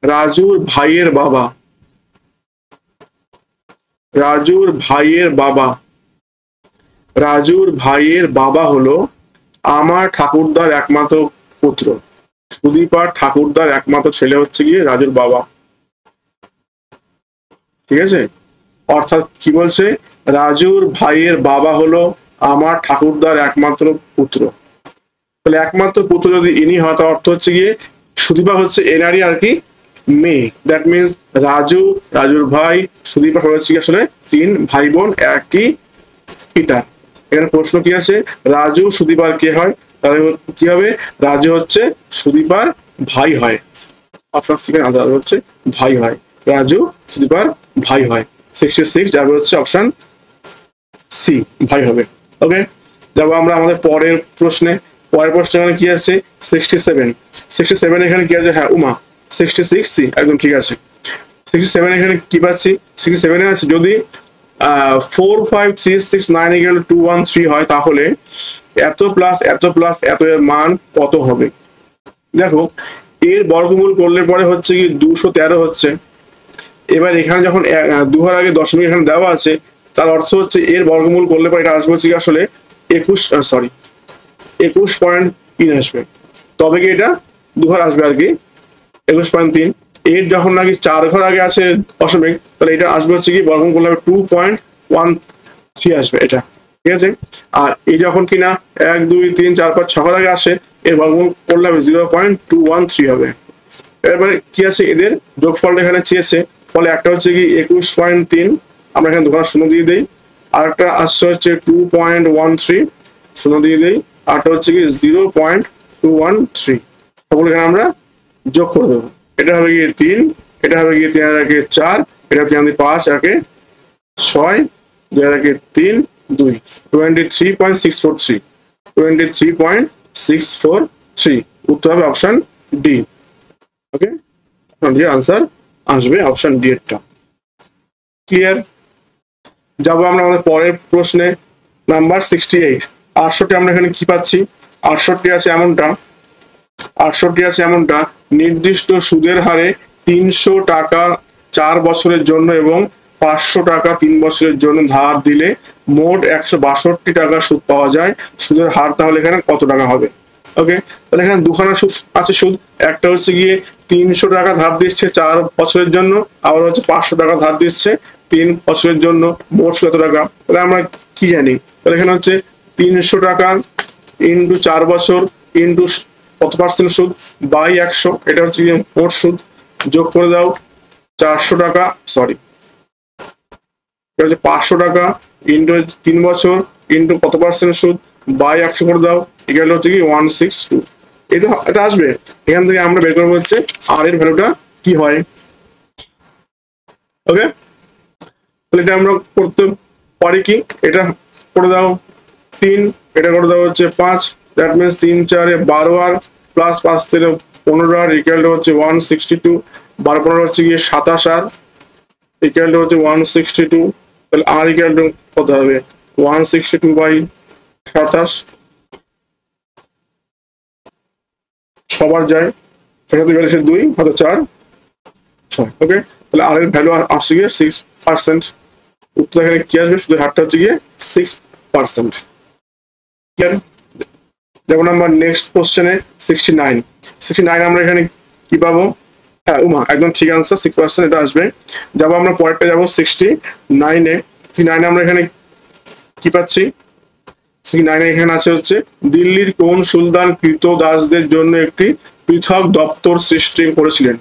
S1: রাজুর ভাইয়ের বাবা, রাজুর ভাইয়ের বাবা, রাজুর ভাইয়ের বাবা হলো আমার ঠাকুরদার একমাত্র পুত্র। সুদীপার ঠাকুরদার একমাত্র ছেলে হচ্ছে গিয়ে রাজুর বাবা। ঠিক আছে, অর্থাৎ কি বলছে? রাজুর ভাইয়ের বাবা হলো আমার ঠাকুরদার একমাত্র পুত্র। তাহলে একমাত্র পুত্র যদি ইনি হয় তার অর্থ হচ্ছে গিয়ে সুদীপা হচ্ছে এনারই আর কি মেয়ে। দ্যাট মিনস রাজু, রাজুর ভাই, সুদীপা হচ্ছে আসলে 3 ভাই বোন একই পিতা। এখানে প্রশ্ন কি আছে? রাজু সুদীপার কে হয়? তাহলে কি হবে? রাজু হচ্ছে সুদীপার ভাই হয়। অপশন সি এর আনসার হচ্ছে ভাই হয়, রাজু সুদীপার ভাই হয়। 66 যাবে হচ্ছে অপশন সি, ভাই হবে। ওকে, যাবো আমরা আমাদের পরের প্রশ্নে। পরের প্রশ্ন এখানে কি আছে? 67। 67 এখানে কি আছে? হ্যাঁ উমা, 66 সি একদম ঠিক আছে। 67 এখানে কি পাচ্ছি? 67 এ আছে যদি 4 5 3 6 9 = 2 1 3 হয় তাহলে এত প্লাস এত প্লাস এত এর মান কত হবে? দেখো, এর বর্গমূল করলে পরে হচ্ছে কি 213 হচ্ছে। এবার এখানে যখন 2 এর আগে দশমিক এখানে দেওয়া আছে, তার অর্থ হচ্ছে এর বর্গমূল করলে পরে এটা আসবে হচ্ছে কি আসলে 21.3 আসবে। তবে কি এটা 2 ঘর আসবে আর কি 21.3। এর যখন নাকি 4 ঘর আগে আছে দশমিক, তাহলে এটা আসবে হচ্ছে কি বর্গমূল করলে 2.13 আসবে এটা। ঠিক আছে, আর এই যখন কিনা 1 2 3 4 5 6 ঘর আগে আসে, এর বর্গমূল করলে হবে 0.213 হবে। এবারে কি আছে? এদের যোগফলটা এখানে চেয়েছে, ফলে একটা হচ্ছে কি 21.3, আমরা এখানে দুখানা শূন্য দিয়ে দেই, আর একটা আসছে হচ্ছে 2.13 শূন্য দিয়ে দেই, আরটা হচ্ছে কি 0.213, সকল এখানে আমরা যোগ করে দেবো। এটা হবে গিয়ে 3, এটা হবে গিয়ে 3 আর 1 4, এটা 3 আর 5 আর 6, 2 আর 1 3 2, 23.643, 23.643। উত্তর হবে অপশন ডি। ওকে, যে আনসার আসবে অপশন ডি এরটা। ক্লিয়ার? যাবো আমরা আমাদের পরের প্রশ্নে, নাম্বার 68। 68 আমরা এখানে কি পাচ্ছি? 68 আছে এমনটা, 68 আছে এমনটা নির্দিষ্ট সুদের হারে 300 টাকা 4 বছরের জন্য এবং 500 টাকা 3 বছরের জন্য ধার দিলে মোট 162 টাকা সুদ পাওয়া যায়। সুদের হার তাহলে এখানে কত টাকা হবে? ওকে, তাহলে এখানে দুখানা সুদ আছে সুদ, একটা হচ্ছে গিয়ে 300 টাকা ধার দিচ্ছে 4 বছরের জন্য, আবার হচ্ছে 500 টাকা ধার দিচ্ছে 3 বছরের জন্য, মোট কত টাকা? তাহলে আমরা কি জানি, তাহলে এখানে হচ্ছে 300 টাকা ইন্টু 4 বছর ইন্টু কত পার্সেন্ট সুদ বাই 100, এটা হচ্ছে গিয়ে মোট সুদ, যোগ করে দাও 400 টাকা, সরি এটা হচ্ছে 500 টাকা ইন্টু 3 বছর ইন্টু কত পার্সেন্ট সুদ বাই 100 করে দাও, এগুলো হচ্ছে কি 162। এই তো এটা আসবে, এখান থেকে আমরা বের করবো হচ্ছে আর এর ভ্যালুটা কি হয়। ওকে, তাহলে এটা আমরা করতে পারি কি, এটা করে দাও 3, এটা করে দাও হচ্ছে 5, দ্যাট মিনস 3 4 12 আর প্লাস 5 থেকে 15 আর ইকুয়াল হচ্ছে 162, 12 15 হচ্ছে গিয়ে 27 আর ইকুয়াল হচ্ছে 162, তাহলে আর ইকুয়াল কত হবে 162 বাই 27, 6 বার যায়, সেটাতে গেলে 2 হাতে 4 6। ওকে, তাহলে আর এর ভ্যালু আসছে গিয়ে 6%। উত্তর এখানে কি আসবে, শুধু হারটা হচ্ছে গিয়ে 6%। ক্লিয়ার? যেমন আমরা নেক্সট কোশ্চেনে 69 আমরা এখানে কি পাবো, হ্যাঁ উমা একদম ঠিক আনসার 6% এটা আসবে। যাবো আমরা পরেরটা যাবো 69-এ। 69 আমরা এখানে কি পাচ্ছি, 69 এখানে আছে হচ্ছে দিল্লির কোন সুলতান কৃতদাসদের জন্য একটি পৃথক দপ্তর সৃষ্টি করেছিলেন।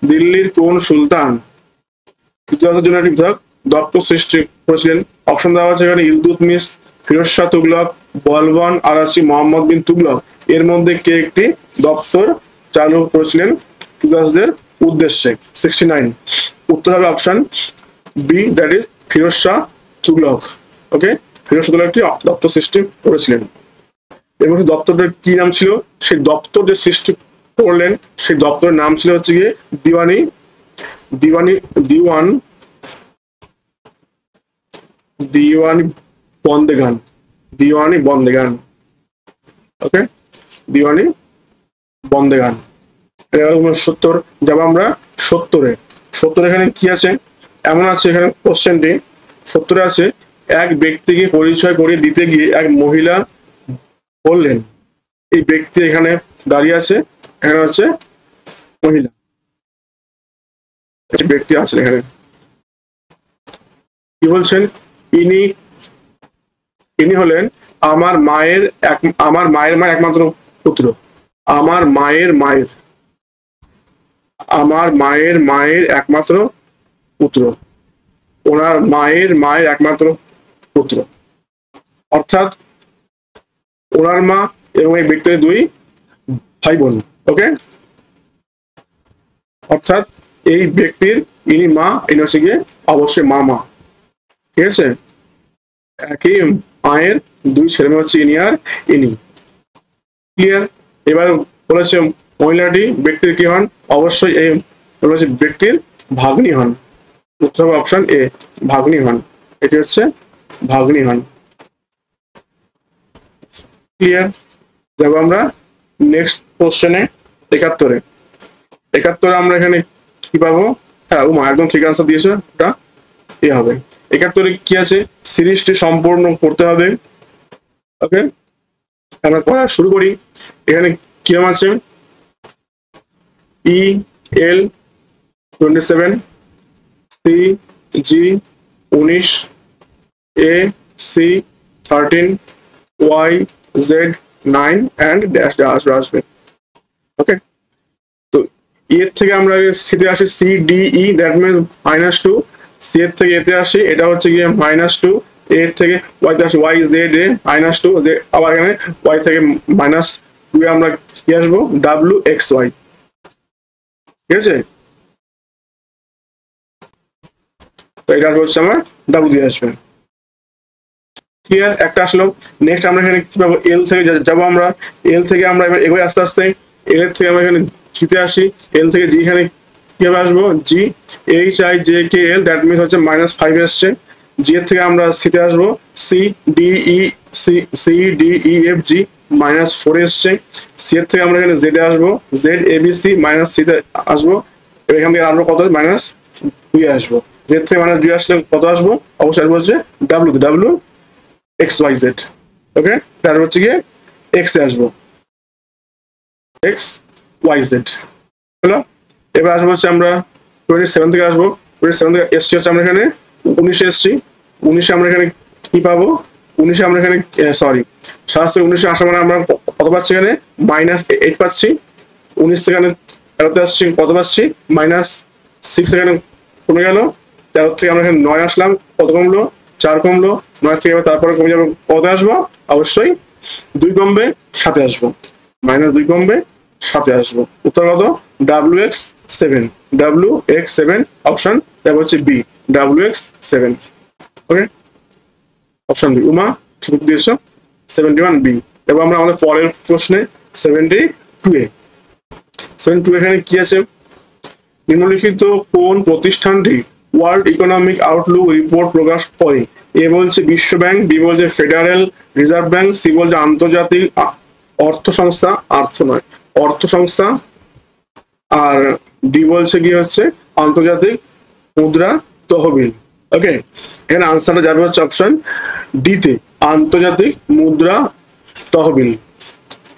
S1: দিল্লির কোন সুলতান কৃতদাসদের জন্য একটি পৃথক দপ্তর সৃষ্টি করেছিলেন? অপশন দেওয়া আছে এখানে ইলতুৎমিশ, ফিরোজ শাহ তুগলক, বলবন আর আছে মোহাম্মদ বিন তুগলক, এর মধ্যে কে একটি দপ্তর চালু করেছিলেন কৃতদাসদের উদ্দেশ্যে? 69 উত্তর হবে option B, that is Firoz Shah Tughlaq. Okay, Firoz Shah Tughlaq একটি দপ্তর সৃষ্টি করেছিলেন। এবং সেই দপ্তরটার কি নাম ছিল, সেই দপ্তর যে সৃষ্টি করলেন সেই দপ্তরের নাম ছিল হচ্ছে গিয়ে দিওয়ানি দিওয়ানি দিওয়ান দিওয়ানি বন্দেগান, দিওয়ানি বন্দেগান। ওকে, দিওয়ানি বন্দেগান। 69 যাব আমরা 70 এখানে কি আছে, এমন আছে এখানে কোশ্চেনটি 70 আছে এক ব্যক্তিকে পরিচয় করিয়ে দিতে গিয়ে এক মহিলা বললেন, এই ব্যক্তি এখানে দাঁড়িয়ে আছে, এখানে হচ্ছে মহিলা ব্যক্তি আছে, এখানে কি বলছেন, ইনি ইনি হলেন আমার মায়ের একমাত্র পুত্র, আমার মায়ের একমাত্র পুত্র, ওনার মায়ের একমাত্র পুত্র, অর্থাৎ ওনার মা এবং এই ব্যক্তির 2 ভাই বোন। ওকে, অর্থাৎ এই ব্যক্তির ইনি মা, ইনি হচ্ছে গিয়ে অবশ্যই মামা। ঠিক আছে, একই মায়ের 2 ছেলে মেয়ে হচ্ছে ইনি আর ইনি। ক্লিয়ার? এবার বলেছে মহিলাটি ব্যক্তির কি হন, অবশ্যই এই বলেছে ব্যক্তির ভাগ্নি হন। উত্তর হবে অপশন এ, ভাগ্নি হন, এটি হচ্ছে ভাগ্নি হন। ক্লিয়ার? যাব আমরা নেক্সট কোশ্চেনে 71-এ আমরা এখানে কি পাবো, হ্যাঁ উমা একদম ঠিক আনসার দিয়েছে, ওটা এ হবে। 71-এ কি আছে, সিরিজটি সম্পূর্ণ করতে হবে। ওকে, আমরা পড়া শুরু করি। এখানে কিরম আছে, E L 27, C G 19, A C 13, Y Z 9 and dash dash আসবে। ওকে, তো এর থেকে আমরা সিতে আসি C D E, that means -2, C এর থেকে এতে আসি, এটা হচ্ছে গিয়ে -2, এর থেকে ওয়াইতে আসি ওয়াই জেড এ -2, যে আবার এখানে ওয়াই থেকে -2 আমরা কি আসবো, ডাব্লিউ এক্স ওয়াই। ঠিক আছে, তো এটা হচ্ছে আমার ডাব্লিউ দিয়ে আসবে। ক্লিয়ার? একটা আসলো। নেক্সট আমরা এখানে কি পাবো, এল থেকে যাবো আমরা, এল থেকে আমরা এবার এগোই আস্তে আস্তে, এল এর থেকে আমরা এখানে জিতে আসি, এল থেকে জি এখানে কিভাবে আসবো, G H I J K L, that means হচ্ছে -5 এসছে। জি এর থেকে আমরা সিতে আসবো, C D E F G -4 এসছে। সি এর থেকে আমরা এখানে জেড এ আসবো, জেড এ বি সি -3 আসবো, এখান থেকে আসবো কত, -2 আসবো। জেড থেকে -2 আসলে কত আসবো, অবশ্যই আসবো হচ্ছে ডাব্লিউ এক্স ওয়াই জেড। ওকে, তারপর হচ্ছে গিয়ে এক্স এ আসবো। এক্স ওয়াই জেড হলো। এবার আসবো হচ্ছে আমরা 27 থেকে আসবো। 27 থেকে এসছি হচ্ছে আমরা এখানে 19 এসছি। 19 আমরা এখানে কি পাবো? 19 আমরা এখানে সরি 7 থেকে 19 আসা মানে আমরা কত পাচ্ছি? এখানে -8 পাচ্ছি। 19 থেকে এখানে 13 আসছি, কত পাচ্ছি? -6 এখানে কমে গেল। 13 থেকে আমরা এখানে 9 আসলাম, কত কমলো? 4 কমলো। 9 থেকে তারপরে কমে যাবে, কত আসবো? অবশ্যই 2 কমবে, 7 আসবো। -2 কমবে, 7 আসবো। উত্তর কত? WX7। WX7 অপশন, তারপর হচ্ছে বি, WX7। ওকে, অপশন বি। উমা ঠিক দিয়েছ, 71 বি। এবার আমরা আমাদের পরের প্রশ্নে 72 এ 72 এখানে কি আছে? নিম্নলিখিত কোন প্রতিষ্ঠানটি ওয়ার্ল্ড ইকোনমিক আউটলুক রিপোর্ট প্রকাশ করে? এ বলছে বিশ্ব ব্যাংক, বি বলছে ফেডারেল রিজার্ভ ব্যাংক, সি বলছে আন্তর্জাতিক অর্থ সংস্থা, অর্থ সংস্থা, আর ডি বলছে কি হচ্ছে আন্তর্জাতিক মুদ্রা তহবিল। ওকে, এখানে আনসারটা যাবে হচ্ছে অপশন ডি তে, আন্তর্জাতিক মুদ্রা তহবিল।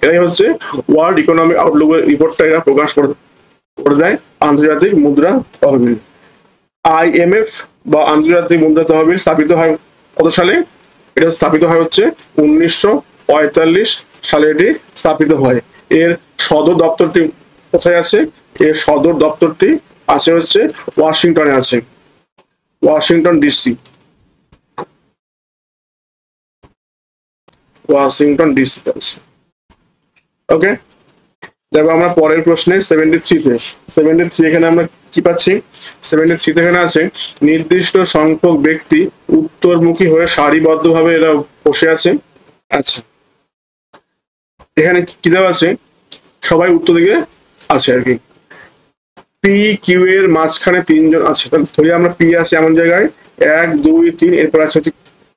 S1: এটাই হচ্ছে ওয়ার্ল্ড ইকোনমিক আউটলুকের রিপোর্টটা এরা প্রকাশ করে দেয়, আন্তর্জাতিক মুদ্রা তহবিল। IMF বা আন্তর্জাতিক মুদ্রা তহবিল স্থাপিত হয় কত সালে? এটা স্থাপিত হয় হচ্ছে 1945 সালে এটি স্থাপিত হয়। এর সদর দপ্তরটি কোথায় আছে? এর সদর দপ্তরটি আছে হচ্ছে ওয়াশিংটনে আছে, ওয়াশিংটন ডিসি, ওয়াশিংটন ডিসি আছে। ওকে, দেখো আমরা পরের প্রশ্নে 73 তে 73 এখানে আমরা কি পাচ্ছি? 73 তে এখানে আছে নির্দিষ্ট সংখ্যক ব্যক্তি উত্তরমুখী হয়ে সারিবদ্ধভাবে এরা বসে আছে। আচ্ছা, এখানে কি দেওয়া আছে? সবাই উত্তর দিকে আছে আর কি। পি কিউ এর মাঝখানে 3 জন আছে, তাহলে ধরি আমরা পি আছে এমন জায়গায় 1 2 3, এরপর আছে হচ্ছে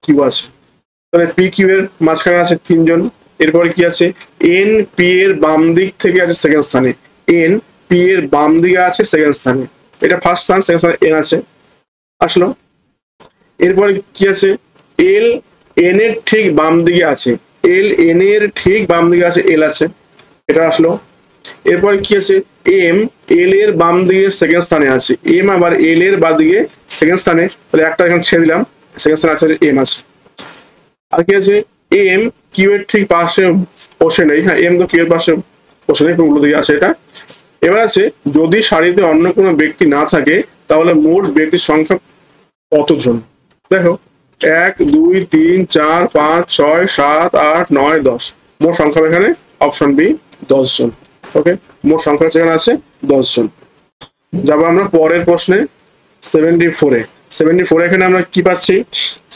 S1: কিউ আছে, তাহলে পি কিউ এর মাঝখানে আছে 3 জন। এরপরে কি আছে? এন পি এর বাম দিক থেকে আছে সেকেন্ড স্থানে, এন পি এর বাম দিকে আছে সেকেন্ড স্থানে, এটা ফার্স্ট স্থান, সেকেন্ড স্থানে এন আছে, আসলো। এরপরে কি আছে? এল এন এর ঠিক বাম দিকে আছে, এল এন এর ঠিক বাম দিকে আছে, এল আছে, এটা আসলো। এরপরে কি আছে? এম এল এর বাম দিকে সেকেন্ড স্থানে আছে, এম আবার এল এর বাম দিকে সেকেন্ড স্থানে, তাহলে একটা এখানে ছেড়ে দিলাম, সেকেন্ড স্থানে আছে এম আছে। আর কি আছে? এম কিউ এর ঠিক পাশে বসে নেই, হ্যাঁ এম তো কিউ এর পাশে বসে নেই, উল্টো দিকে আছে এটা। এবার আছে যদি সারিতে অন্য কোনো ব্যক্তি না থাকে তাহলে মোট ব্যক্তির সংখ্যা কতজন? দেখো 1 2 3 4 5 6 7 8 9 10, মোট সংখ্যা এখানে অপশন বি 10 জন। ওকে, মোট সংখ্যা যেখানে আছে 10 জন। যাবো আমরা পরের প্রশ্নে 74 এ 74 এখানে আমরা কি পাচ্ছি?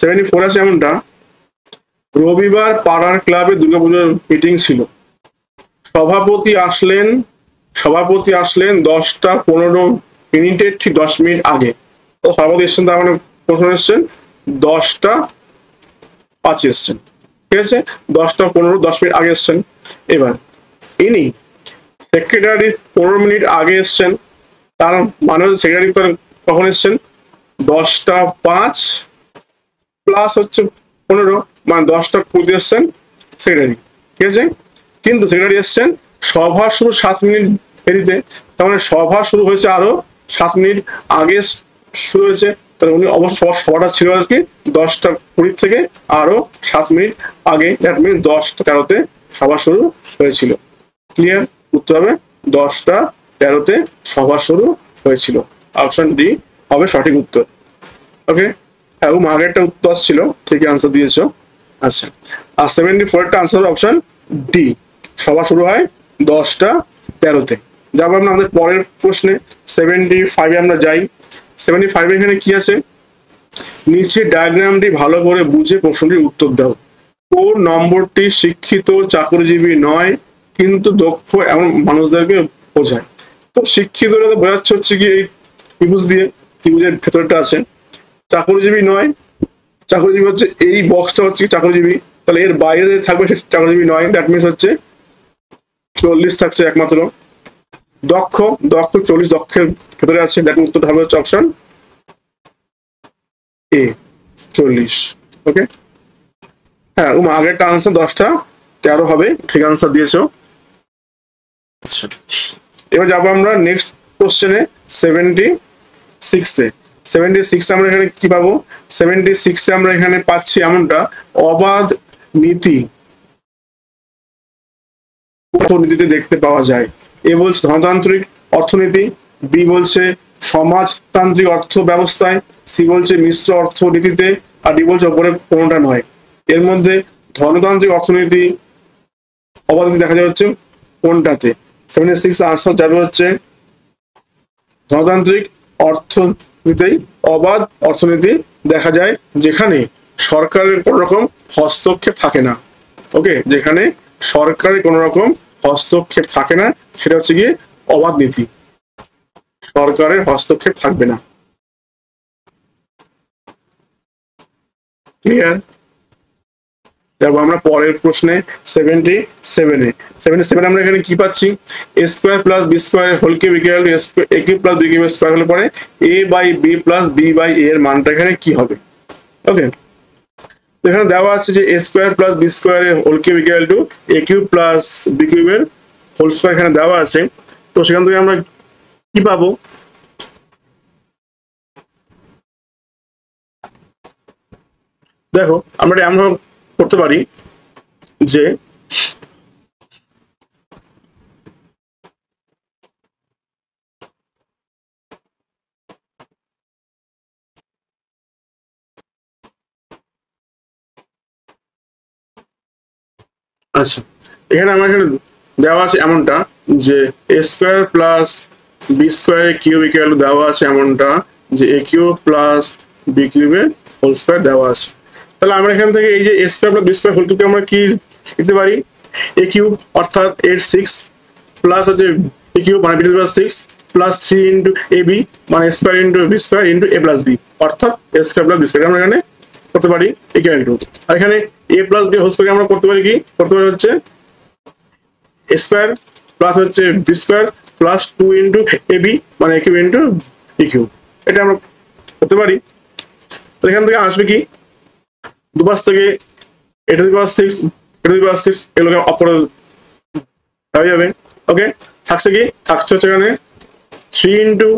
S1: 74 আছে এমনটা, রবিবার পাড়ার ক্লাবে দুর্গাপুজোর মিটিং ছিল, সভাপতি আসলেন 10টা 15 মিনিটের ঠিক 10 মিনিট আগে। তো সভাপতি এসছেন, তার মানে প্রথম এসছেন 10টা 5 এসছেন, ঠিক আছে, 10টা 15 10 মিনিট আগে এসছেন। এবার ইনি সেক্রেটারি 15 মিনিট আগে এসছেন, তার মানে হচ্ছে সেক্রেটারি কখন এসছেন? 10টা 5 প্লাস হচ্ছে 15, মানে 10টা 20 এসছেন সেক্রেটারি, ঠিক আছে। কিন্তু সেক্রেটারি এসছেন সভা শুরু 7 মিনিট দেরিতে, তার মানে সভা শুরু হয়েছে আরো 7 মিনিট আগে শুরু হয়েছে, তাহলে উনি অবশ্য সভাটা ছিল আর কি 10টা 20 থেকে আরো 7 মিনিট আগে, দ্যাট মিন 10টা 13-তে সভা শুরু হয়েছিল। ক্লিয়ার? উত্তর হবে 10টা 13-তে সভা শুরু হয়েছিল, অপশন ডি হবে সঠিক উত্তর। ওকে, এবং আগেরটা উত্তর ছিল, ঠিকই আনসার দিয়েছো। আচ্ছা, আর 74টা আনসার অপশন ডি, সভা শুরু হয় 10টা 13-তে। যাবো আমরা আমাদের পরের প্রশ্নে 75 এ আমরা যাই। 75 এখানে কি আছে? নিচে ডায়াগ্রামটি ভালো করে বুঝে প্রশ্নটির উত্তর দাও। কোন নম্বরটি শিক্ষিত চাকরিজীবী নয় কিন্তু দক্ষ এমন মানুষদেরকে বোঝায়? তো শিক্ষিতরা তো বোঝাচ্ছে হচ্ছে কি এই ত্রিভুজ দিয়ে, ত্রিভুজের ভেতরটা আছে, চাকরিজীবী নয়, চাকরিজীবী হচ্ছে এই বক্সটা হচ্ছে চাকরিজীবী, তাহলে এর বাইরে থাকবে সে চাকরিজীবী নয়, দ্যাট মিনস হচ্ছে 40 থাকছে একমাত্র। দক্ষ 40 দক্ষের ভেতরে আছে, দ্যাট মিনস উত্তরটা হবে হচ্ছে অপশন এ 40। ওকে, হ্যাঁ আগেরটা আনসার 10টা 13 হবে, ঠিক আনসার দিয়েছো। আচ্ছা, এবার যাবো আমরা নেক্সট কোশ্চেনে 76-এ। 76 আমরা এখানে কি পাবো? 76-এ আমরা এখানে পাচ্ছি এমনটা, অবাধ নীতি অর্থনীতিতে দেখতে পাওয়া যায়। এ বলছে ধনতান্ত্রিক অর্থনীতি, বি বলছে সমাজতান্ত্রিক অর্থ ব্যবস্থায়, সি বলছে মিশ্র অর্থনীতিতে, আর ডি বলছে ওপরে কোনোটা নয়। এর মধ্যে ধনতান্ত্রিক অর্থনীতি অবাধ নীতি দেখা যায় হচ্ছে কোনটাতে? 76 আনসার যাবে হচ্ছে ধনতান্ত্রিক অর্থনীতিতেই অবাধ অর্থনীতি দেখা যায়, যেখানে সরকারের কোনো রকম হস্তক্ষেপ থাকে না। ওকে, যেখানে সরকারের কোনো রকম হস্তক্ষেপ থাকে না, সেটা হচ্ছে গিয়ে অবাধ নীতি, সরকারের হস্তক্ষেপ থাকবে না। ক্লিয়ার? যাবো আমরা পরের প্রশ্নে 77-এ। 77 আমরা এখানে কি পাচ্ছি? A square plus b square whole cube equal to A cube plus b cube square হলে পরে a by B plus b by a এর মানটা এখানে কি হবে? ওকে, এখানে দেওয়া আছে যে এ স্কোয়ার প্লাস বি স্কোয়ারের whole cube equal to A cube plus B কিউবের হোল স্কোয়ার এখানে দেওয়া আছে। তো সেখান থেকে আমরা কি পাবো? দেখো, আমরা এটা এমন করতে পারি যে আচ্ছা, এখানে আমার এখানে দেওয়া আছে এমনটা যে এ square plus b square cube equal to দেওয়া আছে এমনটা যে এ কিউব প্লাস বি কিউবের হোল স্কোয়ার দেওয়া আছে। তাহলে আমরা এখান থেকে এই যে এ square plus b square whole কিউবকে আমরা কি লিখতে পারি? এ কিউব অর্থাৎ 8-6 প্লাস হচ্ছে এ কিউব মানে b plus 6 plus 3 into a b মানে square into b square into a plus b অর্থাৎ a square plus b square আমরা এখানে করতে পারি ইকুয়াল টু। আর এখানে a plus b whole square আমরা করতে পারি কি? করতে পারি হচ্ছে এ স্কোয়ার প্লাস হচ্ছে B square plus 2 into a b মানে a cube into b cube, এটা আমরা করতে পারি। তো এখান থেকে আসবে কি? দুপাশ থেকে এটা টু দি পাওয়ার 6 এটা টু দি পাওয়ার 6 এগুলোকে অপর হয়ে যাবে। ওকে, থাকছে কি? থাকছে হচ্ছে এখানে 3 into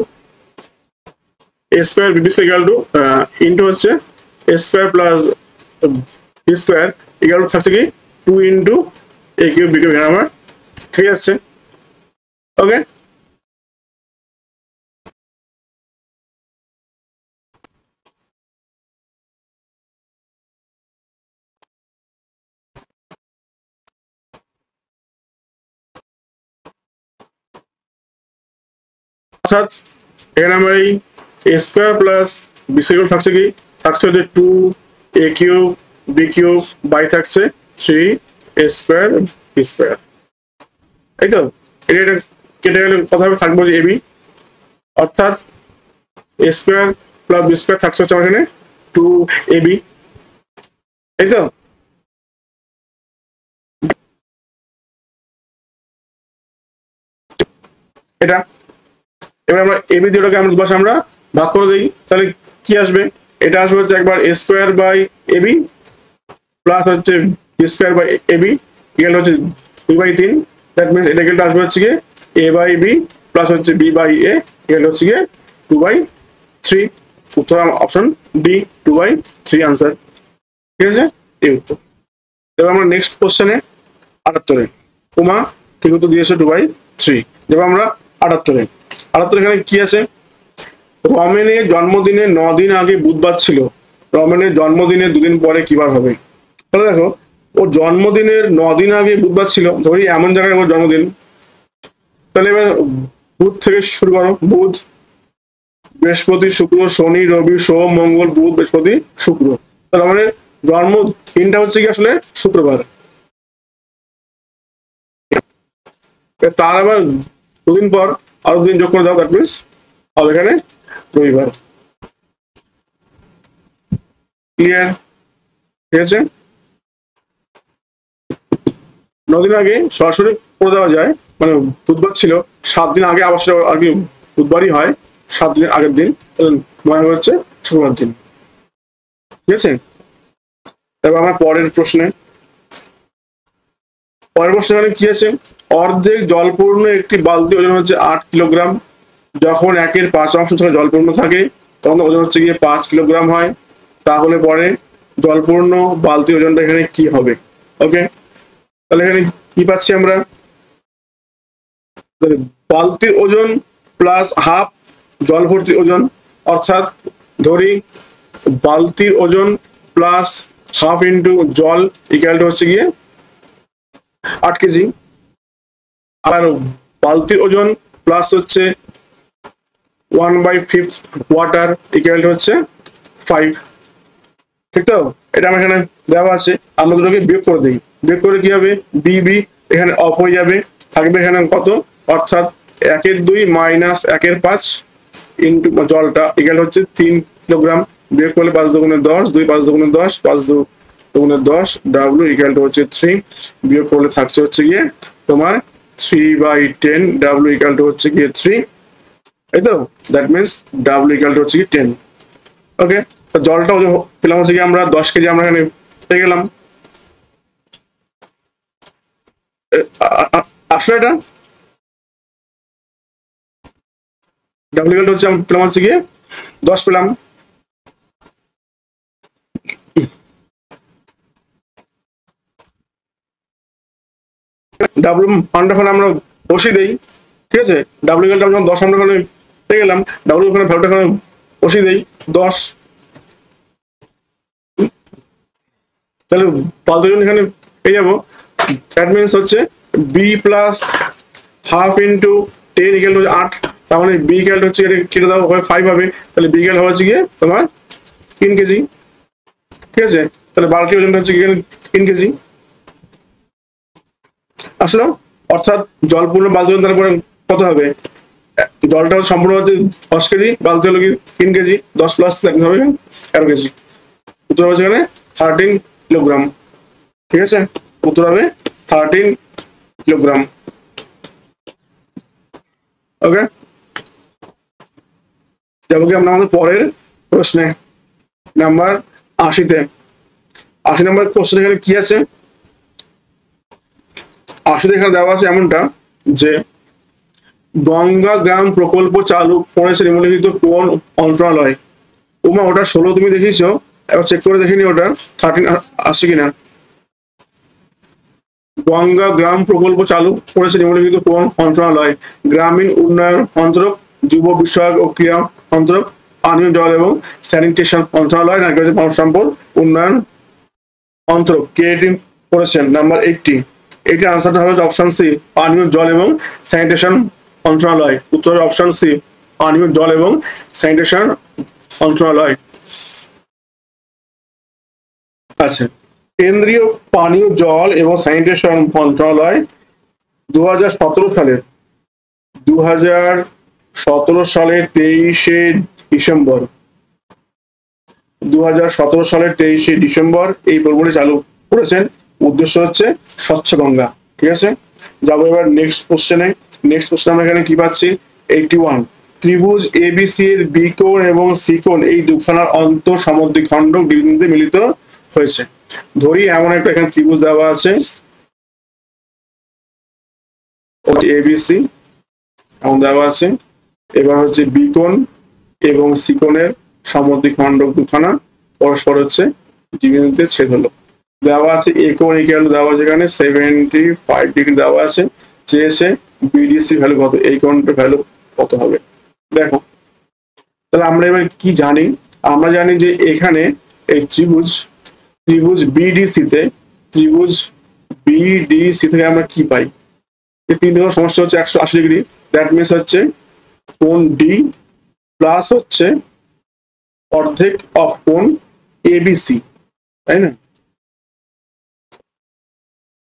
S1: a square b square equal to into হচ্ছে a square plus b square equal to থাকছে কি 2 into a cube b cube এখানে আমার ঠিক আছে। ওকে, অর্থাৎ এখানে আমার এই a square plus b square থাকছে কি? থাকছে হচ্ছে 2 a cube b cube by থাকছে 3 এ স্কোয়ার বি স্কোয়ার। এই তো এটা কেটে গেলে কথা হবে থাকবো যে এবি অর্থাৎ a square plus b square থাকছে হচ্ছে আমার এখানে 2 এবি। এই তো এটা, এবার আমরা এবি দুটোকে আমরা দুপাশে আমরা ভাগ করে দিই, তাহলে কি আসবে? এটা আসবে হচ্ছে একবার A square by AB plus হচ্ছে B square by AB equal হচ্ছে 2/3। দ্যাট মিনস এটা ইকুয়াল আসবে হচ্ছে গিয়ে এ বাই বি প্লাস হচ্ছে বি বাই এ ইকুয়াল হচ্ছে গিয়ে 2/3। উত্তর অপশন ডি 2/3 আনসার। ঠিক আছে, এই উত্তর। এবার আমরা নেক্সট কোশ্চেনে 78-এ উমা ঠিক উত্তর দিয়েছে 2/3। এবার আমরা 78-এ এখানে কি আছে? রমেনের জন্মদিনে 9 দিন আগে বুধবার ছিল, রমেনের জন্মদিনে 2 দিন পরে কি বার হবে? তাহলে দেখো, ওর জন্মদিনের 9 দিন আগে বুধবার ছিল, ধরি এমন জায়গায় ওর জন্মদিন, তাহলে এবার বুধ থেকে শুরু করো। বুধ, বৃহস্পতি, শুক্র, শনি, রবি, সোম, মঙ্গল, বুধ, বৃহস্পতি, শুক্র। তাহলে আমাদের জন্ম দিনটা হচ্ছে কি আসলে শুক্রবার। তার আবার 2 দিন পর আরো 2 দিন যোগ করে দাও, দ্যাট মিনস হবে এখানে রবিবার। ক্লিয়ার? ঠিক আছে, 9 দিন আগে সরাসরি করে দেওয়া যায়, মানে বুধবার ছিল 7 দিন আগে আবার সেটা আর কি বুধবারই হয়, 7 দিনের আগের দিন, তাহলে 9 হচ্ছে শুক্রবার দিন। ঠিক আছে, এবার আমার পরের প্রশ্নে কি আছে? অর্ধেক জলপূর্ণ একটি বালতি ওজন হচ্ছে 8 কিলোগ্রাম। যখন 1/5 জলপূর্ণ থাকে তখন ওজন হচ্ছে গিয়ে 5 কিলোগ্রাম হয়। তাহলে পরে জলপূর্ণ বালতি ওজনটা এখানে কি হবে? ওকে, তাহলে এখানে কি পাচ্ছি আমরা? বালতির ওজন প্লাস হাফ জল ভর্তি ওজন, অর্থাৎ ধরি বালতির ওজন প্লাস হাফ ইন্টু জল ইকুয়াল টু হচ্ছে গিয়ে 8 কেজি। আর বালতির ওজন প্লাস হচ্ছে 1/5 ওয়াটার ইকুয়াল টু হচ্ছে 5। ঠিক তো? এটা আমার এখানে দেওয়া আছে, আমরা দুটোকে বিয়োগ করে দিই। বিয়োগ করে কি হবে? বি এখানে অফ হয়ে যাবে, থাকবে এখানে কত? অর্থাৎ 1/2 মাইনাস 1/5 ইন্টু জলটা ইকুয়াল হচ্ছে 3 কিলোগ্রাম। বিয়োগ করলে 5 দুগুণে 10, 2 5 দুগুণে 10, 5 দুগুণে 10, ডাব্লিউ ইকুয়াল টু হচ্ছে 3। বিয়োগ করলে থাকছে হচ্ছে গিয়ে তোমার 3/10, ডাব্লিউ ইকুয়াল টু হচ্ছে গিয়ে 3। এই তো, that means W equal to হচ্ছে 10। ওকে, তো জলটা পেলাম হচ্ছে কি আমরা 10 কেজি আমরা এখানে পেয়ে গেলাম। আসলে এটা ডাব্লিউ ইকুয়াল টু হচ্ছে আমরা পেলাম হচ্ছে গিয়ে 10 পেলাম। ডাব্লিউ মানটা এখন আমরা বসিয়ে দেই। ঠিক আছে, ডাব্লিউ ইকুয়াল টু যখন 10 আমরা ওখানে পেয়ে গেলাম, ডাব্লিউ ওখানে ভ্যালুটা এখানে বসিয়ে দেই 10। তাহলে বালতি ওজন এখানে পেয়ে যাবো। দ্যাট মিনস হচ্ছে B plus half into 10 equal to 8। তার মানে বি ইকুয়াল হচ্ছে এটা কেটে দাও, 5 হবে। তাহলে বি ইকুয়াল হচ্ছে গিয়ে তোমার 3 কেজি। ঠিক আছে, তাহলে বালতি ওজনটা হচ্ছে এখানে 3 কেজি আসলো। অর্থাৎ জলপূর্ণ বালতি ওজন তারপরে কত হবে? জলটা সম্পূর্ণ হচ্ছে 10 কেজি, বালতি হলো কি 3 কেজি, 10 প্লাস হবে 11 কেজি। উত্তর হচ্ছে এখানে 13 কিলোগ্রাম। ঠিক আছে, উত্তর হবে 13 কিলোগ্রাম। ওকে, যাবো কি আমরা আমাদের পরের প্রশ্নে, নাম্বার 80-তে। 80 নম্বর কোশ্চেন এখানে কি আছে? 80-তে এখানে দেওয়া আছে এমনটা যে গঙ্গা গ্রাম প্রকল্প চালু করেছে নিম্নলিখিত কোন মন্ত্রণালয়? উমা, ওটা 16 তুমি দেখিয়েছো, এবার চেক করে দেখিনি ওটা 13 আসছে কিনা। গঙ্গা গ্রাম প্রকল্প চালু করেছে নিম্নলিখিত কোন মন্ত্রণালয়? গ্রামীণ উন্নয়ন মন্ত্রক, যুব বিষয়ক ও ক্রীড়া মন্ত্রক, পানীয় জল এবং স্যানিটেশন মন্ত্রণালয়, নাকি হচ্ছে মানব সম্পদ উন্নয়ন মন্ত্রক? কে এটি করেছেন? নাম্বার 80। এটির আনসারটা হবে অপশন সি, পানীয় জল এবং স্যানিটেশন মন্ত্রণালয়। উত্তরের অপশন সি, পানীয় জল এবং স্যানিটেশন মন্ত্রণালয়। আচ্ছা, কেন্দ্রীয় পানীয় জল এবং স্যানিটেশন মন্ত্রণালয় 2017 সালের 23শে ডিসেম্বর 23শে ডিসেম্বর এই প্রকল্পটি চালু করেছেন। উদ্দেশ্য হচ্ছে স্বচ্ছ গঙ্গা। ঠিক আছে, যাবো এবার নেক্সট কোশ্চেনে। নেক্সট কোশ্চেন আমরা এখানে কি পাচ্ছি? 81। ত্রিভুজ এবিসি এর বি কোণ এবং সি কোণ এই দুখানার অন্ত সমদ্বিখণ্ডক বিন্দুতে মিলিত হয়েছে। ধরি এমন একটা এখানে ত্রিভুজ দেওয়া আছে এবিসি এমন দেওয়া আছে। এবার হচ্ছে বি কোণ এবং সি কোণের সমদ্বিখণ্ডক দুখানা পরস্পর হচ্ছে বিন্দুতে ছেদ হলো। দেওয়া আছে এ কোণ ইকুয়াল দেওয়া আছে এখানে 75 ডিগ্রি দেওয়া আছে। চেয়েছে বিডিসি ভ্যালু কত, এই কোণটার ভ্যালু কত হবে। দেখো, তাহলে আমরা এবার কি জানি? আমরা জানি যে এখানে এই ত্রিভুজ বিডিসি থেকে আমরা কি পাই? এই তিন রকম সমস্যা হচ্ছে 180 ডিগ্রি। দ্যাট মিনস হচ্ছে কোণ ডি প্লাস হচ্ছে অর্ধেক অফ কোণ এবিসি, তাই না?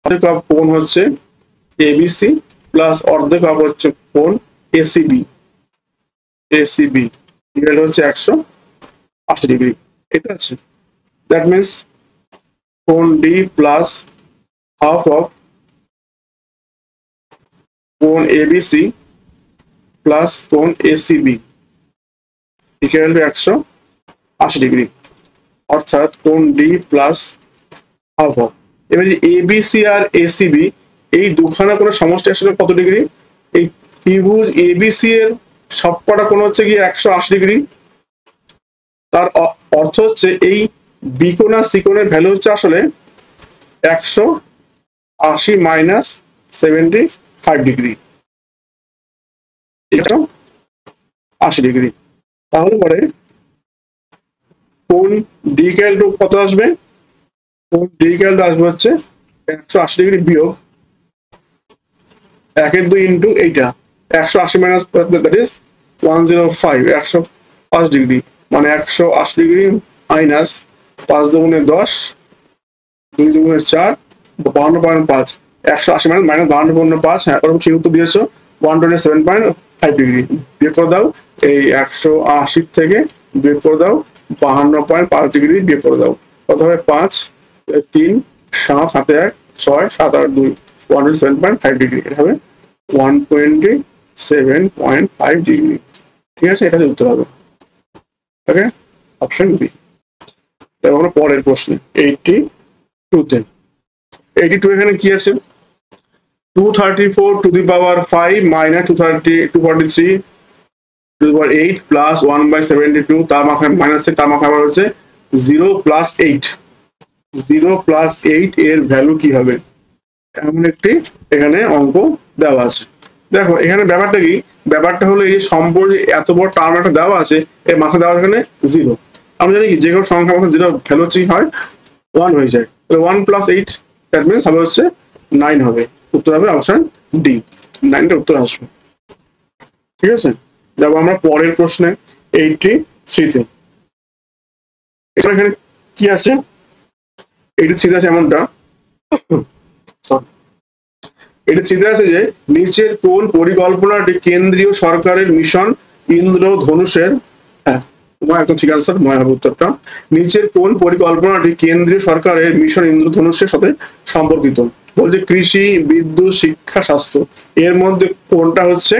S1: অর্ধেক অফ কোণ হচ্ছে এবিসি প্লাস অর্ধেক অফ হচ্ছে কোণ এসিবি ইকুয়াল হচ্ছে 180 ডিগ্রি। এটা আছে, দ্যাট মিনস কোণ ডি প্লাস হাফ অফ কোণ এবিসি প্লাস কোণ এসিবি ইকুয়াল টু 180 ডিগ্রি, অর্থাৎ কোণ ডি প্লাস হাফ অফ। এবার এবিসি আর এসিবি এই দুখানা কোনো সমষ্টি আসলে কত ডিগ্রি? এই ত্রিভুজ এবিসি এর সবকটা কোণ হচ্ছে গিয়ে 180 ডিগ্রি। তার অর্থ হচ্ছে এই বি কোণ আর সি কোণের ভ্যালু হচ্ছে আসলে 180 মাইনাস 75 ডিগ্রি, 180 ডিগ্রি। তাহলে পরে কোণ ডি ইকুয়াল টু কত আসবে? কোণ ডি ইকুয়াল টু আসবে হচ্ছে 180 ডিগ্রি বিয়োগ 1/2 ইন্টু এইটা 180 মাইনাস দ্যাট ইজ 105, 105 ডিগ্রি, মানে 180 ডিগ্রি মাইনাস 5 দুগুণে 10, 2 দুগুণে 4, 52.5, 180 মাইনাস 52.5, হ্যাঁ ওরকম ঠিক উত্তর দিয়েছো 127.5 ডিগ্রি। বিয়োগ করে দাও এই 180 থেকে বিয়োগ করে দাও 52.5 ডিগ্রি বিয়োগ করে দাও, কত হবে? 5, 3, 7, হাতে 1, 6, 7, 8, 2, 127.5 ডিগ্রি। এটা হবে 127.5 ডিগ্রি। ঠিক আছে, এটা উত্তর হবে। ওকে, অপশন বি। আমরা পরের প্রশ্নে 82 এখানে কি আছে? 234 to the power 5 minus 243 to the power 8 plus 1/72, তার মাথায় মাইনাস, তার মাথায় আবার হচ্ছে 0 প্লাস 8, 0 প্লাস 8 এর ভ্যালু কি হবে? এমন একটি এখানে অঙ্ক দেওয়া আছে। দেখো এখানে ব্যাপারটা কি? ব্যাপারটা হলো এই সম্পর্কে এত বড় টার্ম একটা দেওয়া আছে, এর মাথা দেওয়া এখানে 0। আমরা জানি কি যে কোনো সংখ্যার মাথা 0 ভ্যালু হচ্ছে হয় 1 হয়ে যায়, 1 প্লাস 8 দ্যাট মিনস হবে হচ্ছে 9 হবে। উত্তর হবে অপশন ডি, 9টা উত্তর আসবে। ঠিক আছে, যাবো আমরা পরের প্রশ্নে 83-তে। এখানে কি আছে? 83 আছে এমনটা, এটা চিন্তা আছে যে নিচের কোন পরিকল্পনাটি কেন্দ্রীয় সরকারের মিশন ইন্দ্রধনুষের, হ্যাঁ একদম ঠিক আনসার, নয় হবে উত্তরটা। নিচের কোন পরিকল্পনাটি কেন্দ্রীয় সরকারের মিশন ইন্দ্রধনুষের সাথে সম্পর্কিত? বলছে কৃষি, বিদ্যুৎ, শিক্ষা, স্বাস্থ্য, এর মধ্যে কোনটা হচ্ছে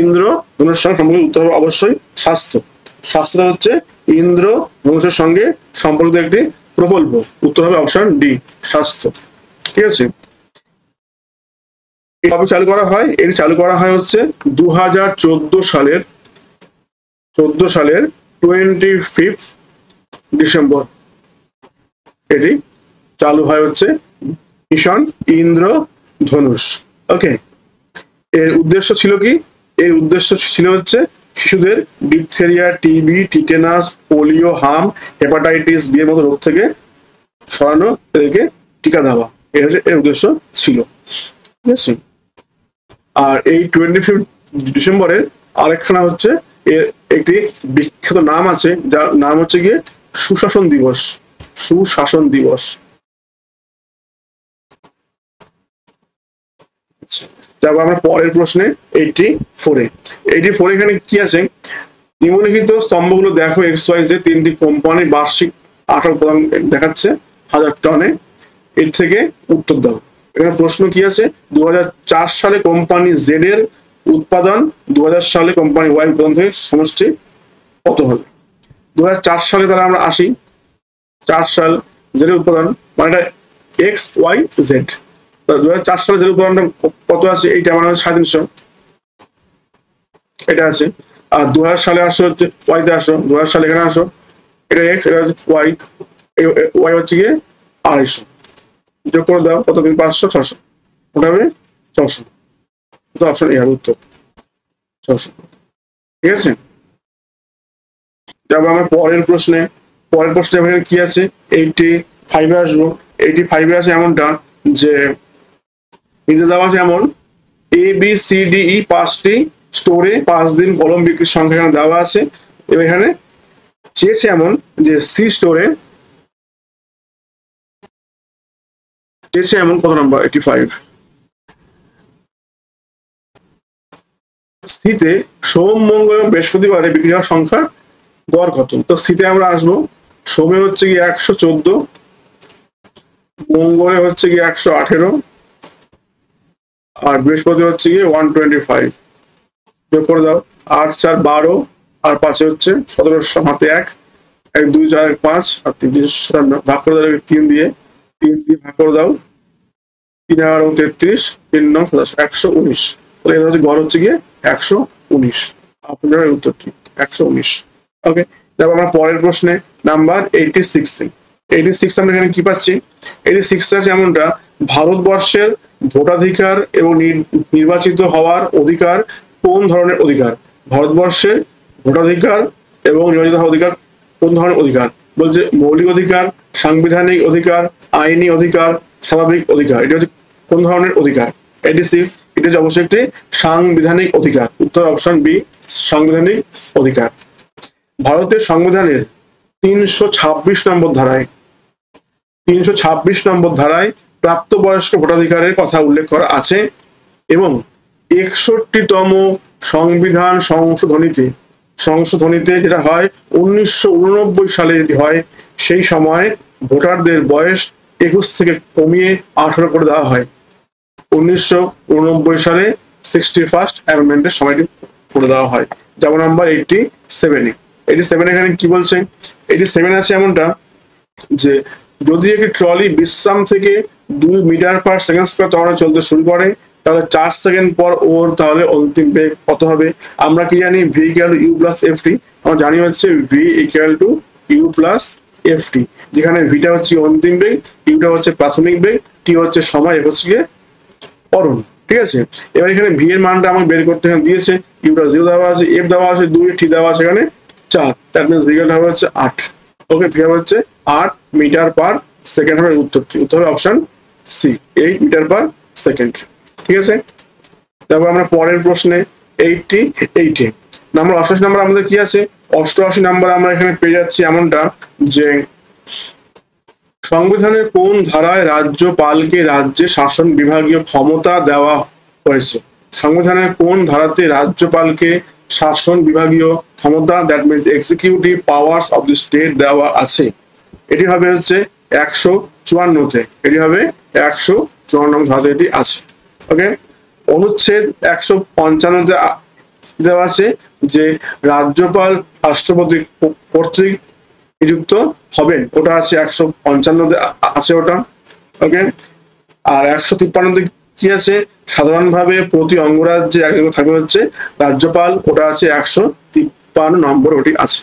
S1: ইন্দ্রধনুষের সঙ্গে সম্পর্কিত? উত্তর হবে অবশ্যই স্বাস্থ্য। স্বাস্থ্যটা হচ্ছে ইন্দ্রধনুষের সঙ্গে সম্পর্কিত একটি প্রকল্প। উত্তর হবে অপশন ডি, স্বাস্থ্য। ঠিক আছে, কবে চালু করা হয়? এটি চালু করা হয় হচ্ছে 2014 সালের 25 ডিসেম্বর। এটি চালু হয় হচ্ছে মিশন ইন্দ্রধনুষ। ওকে, এর উদ্দেশ্য ছিল কি? এর উদ্দেশ্য ছিল হচ্ছে শিশুদের ডিপথেরিয়া, টিবি, টিটেনাস, পোলিও, হাম, হেপাটাইটিস বি এর মতো রোগ থেকে সরানো, এদেরকে টিকা দেওয়া, এটা হচ্ছে এর উদ্দেশ্য ছিল। ঠিক আছে, আর এই 25 ডিসেম্বরের আরেকখানা হচ্ছে এর একটি বিখ্যাত নাম আছে, যার নাম হচ্ছে গিয়ে সুশাসন দিবস। সুশাসন দিবস। যাবো আমরা পরের প্রশ্নে 84 এখানে কি আছে? নিম্নলিখিত স্তম্ভগুলো দেখো, XYZ তিনটি কোম্পানি বার্ষিক আটা উৎপাদন দেখাচ্ছে 1000 টনে, এর থেকে উত্তর দাও। এখানে প্রশ্ন কি আছে? 2004 সালে কোম্পানি জেড এর উৎপাদন 2000 সালে কোম্পানি ওয়াই উৎপাদন থেকে সমষ্টি কত হবে? 2004 সালে তাহলে আমরা আসি, 4 সাল জেড এর উৎপাদন মানে এটা XYZ। 2004 সালে জেড উৎপাদনটা কত আছে? এইটা মানে 350, এটা আছে। আর 2000 সালে আসো হচ্ছে ওয়াইতে আসো, 2000 সালে এখানে আসো, এটা এক্স, এটা হচ্ছে ওয়াই, ওয়াই হচ্ছে গিয়ে 250, যোগ করে দাও কত? 500, 600, ওটা হবে 600। তো অপশন এ হবে উত্তর 600। ঠিক আছে, যাবো আমরা পরের প্রশ্নে। পরের প্রশ্নে এখানে কি আছে? 85 আসবো। 85 আছে এমনটা যে নিচে দেওয়া আছে এমন ABCDE 5টি স্টোরে 5 দিন কলম বিক্রির সংখ্যা এখানে দেওয়া আছে, এবং এখানে চেয়েছে এমন যে সি স্টোরে চেয়েছে এমন কত নাম্বার? 85। সিতে সোম, মঙ্গল এবং বৃহস্পতিবারে বিক্রি হওয়ার সংখ্যা গড় কত? তো সিতে আমরা আসবো, সোমে হচ্ছে গিয়ে 114, মঙ্গলে হচ্ছে গিয়ে 118, আর বৃহস্পতি হচ্ছে গিয়ে 125। যোগ করে দাও, 8, 4, 12, আর 5 হচ্ছে 1700, হাতে 1, 1, 2, 4, 5, আর 3, 357, ভাগ করে দাও 3 দিয়ে ভাগ করে দাও, 3 3 9 119, তাহলে এটা হচ্ছে গড় হচ্ছে গিয়ে 119। আপনার উত্তরটি 119। ওকে, তারপর আমরা পরের প্রশ্নে নাম্বার 86। 86 আমরা এখানে কি পাচ্ছি? 86 আছে এমনটা, ভারতবর্ষের ভোটাধিকার এবং নির্বাচিত হওয়ার অধিকার কোন ধরনের অধিকার? ভারতবর্ষের ভোটাধিকার এবং নির্বাচিত হওয়ার অধিকার কোন ধরনের অধিকার? বলছে মৌলিক অধিকার, সাংবিধানিক অধিকার, আইনি অধিকার, স্বাভাবিক অধিকার। এটা হচ্ছে কোন ধরনের অধিকার? 86 এটা হচ্ছে অবশ্যই একটি সাংবিধানিক অধিকার। উত্তর অপশন বি, সাংবিধানিক অধিকার। ভারতের সংবিধানের 326 নম্বর ধারায় 326 নম্বর ধারায় প্রাপ্তবয়স্ক ভোটাধিকারের কথা উল্লেখ করা আছে এবং 61তম সংবিধান সংশোধনীতে যেটা হয় 1989 সালে যেটি হয়, সেই সময় ভোটারদের বয়স 21 থেকে কমিয়ে 18 করে দেওয়া হয়। 1989 সালে 61st অ্যামেন্ডমেন্টের সময়টি করে দেওয়া হয়। যেমন নাম্বার 87। 87 এখানে কি বলছে? 87 আছে এমনটা যে যদি একটি ট্রলি বিশ্রাম থেকে 2 মিটার পার সেকেন্ড স্কয়ার ত্বরণে চলতে শুরু করে, তাহলে 4 সেকেন্ড পর ওর তাহলে অন্তিম বেগ কত হবে? আমরা কি জানি? v equal to u plus ft। আমরা জানি হচ্ছে v equal to u plus ft, যেখানে vটা হচ্ছে অন্তিম বেগ, uটা হচ্ছে প্রাথমিক বেগ, t হচ্ছে সময়, f হচ্ছে গিয়ে ত্বরণ। ঠিক আছে, এবার এখানে v এর মানটা আমাকে বের করতে এখানে দিয়েছে, uটা 0 দেওয়া আছে, f দেওয়া আছে 2, t দেওয়া আছে এখানে 4, দ্যাট মিন্স v হবে হচ্ছে 8। ওকে, v হচ্ছে 8 মিটার পার সেকেন্ড হবে উত্তরটি। উত্তর হবে option C, 8 metre per second. ঠিক আছে, তারপর আমরা পরের প্রশ্নে 88 নাম্বার 88 নাম্বার আমাদের কি আছে? 88 নাম্বার আমরা এখানে পেয়ে যাচ্ছি এমনটা যে সংবিধানের কোন ধারায় রাজ্যপালকে রাজ্যে শাসন বিভাগীয় ক্ষমতা দেওয়া হয়েছে? সংবিধানের কোন ধারাতে রাজ্যপালকে শাসন বিভাগীয় ক্ষমতা, that means executive powers of the state দেওয়া আছে? এটি হবে হচ্ছে 154তে। এটি হবে 154 ধারাতে এটি আছে। ওকে, অনুচ্ছেদ 155তে দেওয়া আছে যে রাজ্যপাল রাষ্ট্রপতি কর্তৃক নিযুক্ত হবেন, ওটা আছে 155তে আছে ওটা। ওকে, আর 153তে কি আছে? সাধারণভাবে প্রতি অঙ্গরাজ্যে একজন থাকবে হচ্ছে রাজ্যপাল, ওটা আছে 153 নম্বর, ওটি আছে।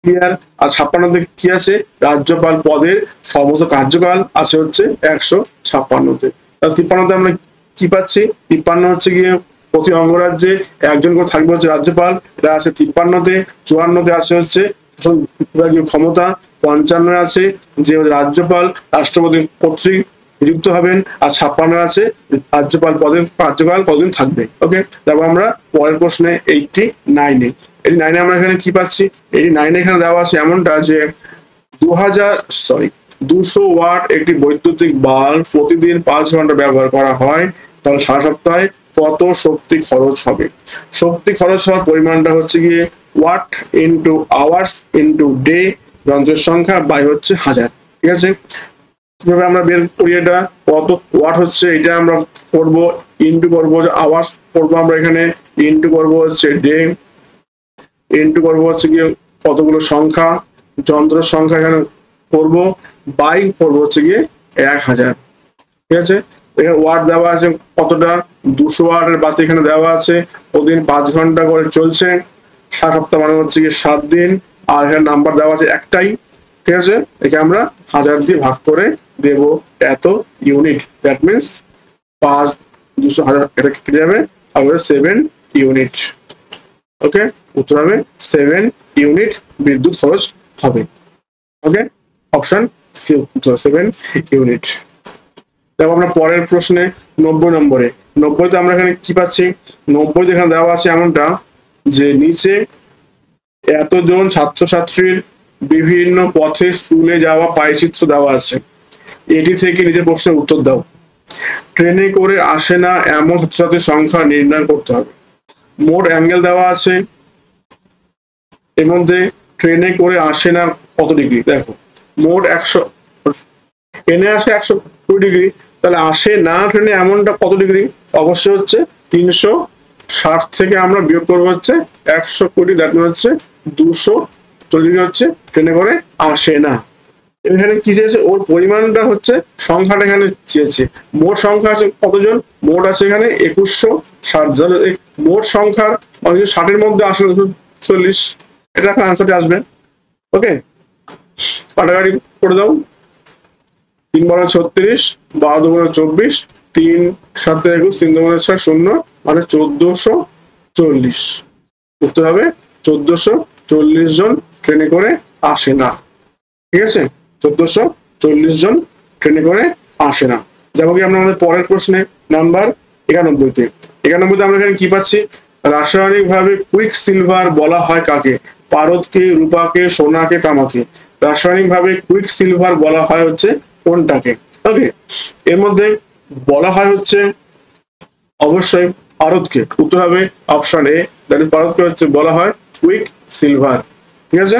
S1: ক্লিয়ার? আর 56তে কি আছে? রাজ্যপাল পদের সর্বোচ্চ কার্যকাল আছে হচ্ছে 156তে। তাহলে 53তে আমরা কি পাচ্ছি? 53 হচ্ছে গিয়ে প্রতি অঙ্গরাজ্যে একজন করে থাকবে হচ্ছে রাজ্যপাল, এটা আছে 53তে। 54তে আছে হচ্ছে বিভাগীয় ক্ষমতা, 55 আছে যে রাজ্যপাল রাষ্ট্রপতি কর্তৃক নিযুক্ত হবেন, আর 56 আছে রাজ্যপাল পদের কার্যকাল কতদিন থাকবে। ওকে, তারপর আমরা পরের প্রশ্নে 89 আমরা এখানে কি পাচ্ছি? 89 এখানে দেওয়া আছে এমনটা যে 200 ওয়াট একটি বৈদ্যুতিক বাল্ব প্রতিদিন 5 ঘন্টা ব্যবহার করা হয়, তাহলে সারা সপ্তাহে কত শক্তি খরচ হবে? শক্তি খরচ হওয়ার পরিমাণটা হচ্ছে গিয়ে watt into hours into day, যন্ত্রের সংখ্যা বাই হচ্ছে 1000। ঠিক আছে, কিভাবে আমরা বের করি? এটা কত ওয়াট হচ্ছে এটা আমরা করব, ইন্টু করবো আওয়ার্স করবো, আমরা এখানে ইন্টু করবো হচ্ছে ডে, ইন্টু করবো হচ্ছে গিয়ে কতগুলো সংখ্যা, যন্ত্রের সংখ্যা এখানে করবো, বাই করবো হচ্ছে গিয়ে 1000। ঠিক আছে, এখানে ওয়াট দেওয়া আছে কতটা? 200 ওয়াটের বাতি এখানে দেওয়া আছে, প্রতিদিন 5 ঘন্টা করে চলছে, 7 সপ্তাহ মানে হচ্ছে গিয়ে 7 দিন, আর এখানে নাম্বার দেওয়া আছে একটাই। ঠিক আছে, একে আমরা 1000 দিয়ে ভাগ করে দেব এত ইউনিট, দ্যাট মিনস 5 200 1000 এটা কেটে যাবে, আর 7 ইউনিট। ওকে, উত্তর হবে 7 ইউনিট বিদ্যুৎ খরচ হবে। ওকে, অপশন সি উত্তর 7 ইউনিট। তারপর আমরা পরের প্রশ্নে 90 নম্বরে 90তে আমরা এখানে কি পাচ্ছি? 90তে এখানে দেওয়া আছে এমনটা যে নিচে এতজন ছাত্রছাত্রীর বিভিন্ন পথে স্কুলে যাওয়া পায়চিত্র দেওয়া আছে, এটি থেকে নিজের প্রশ্নের উত্তর দাও। ট্রেনে করে আসে না এমন ছাত্রছাত্রীর সংখ্যা নির্ণয় করতে হবে। মোট অ্যাঙ্গেল দেওয়া আছে, এর মধ্যে ট্রেনে করে আসে না কত ডিগ্রি? দেখো মোট 100, ট্রেনে আসে 120 ডিগ্রি, তাহলে আসে না ট্রেনে এমনটা কত ডিগ্রি? অবশ্যই হচ্ছে 360 থেকে আমরা বিয়োগ করবো হচ্ছে 120, দ্যাট মিন হচ্ছে 240 ডিগ্রি হচ্ছে ট্রেনে করে আসে না। এখানে কি চেয়েছে, ওর পরিমাণটা হচ্ছে সংখ্যাটা এখানে চেয়েছে। মোট সংখ্যা আছে কতজন, মোট আছে এখানে 2160 জন। মোট সংখ্যার মানে 60-এর মধ্যে আসলে 40, এটা এখন আনসারটা আসবে। ওকে, কাটাকাটি করে দাও। 3 × 36, 12 × 24, 3 7 21, 3 2 6 0, মানে 1440। উত্তর হবে 1440 জন ট্রেনে করে আসে না। ঠিক আছে, 1440 জন ট্রেনে করে আসে না। যাবো কি আমরা আমাদের পরের প্রশ্নে নাম্বার 91-তে। 91-তে আমরা এখানে কি পাচ্ছি, রাসায়নিক ভাবে কুইক সিলভার বলা হয় কাকে? পারদকে, রূপাকে, সোনাকে, তামাকে। রাসায়নিক ভাবে কুইক সিলভার বলা হয় হচ্ছে কোনটাকে? ওকে, এর মধ্যে বলা হয় হচ্ছে অবশ্যই পারদকে। উত্তর হবে অপশন এ, দ্যাট ইজ পারদকে হচ্ছে বলা হয় কুইক সিলভার। ঠিক আছে,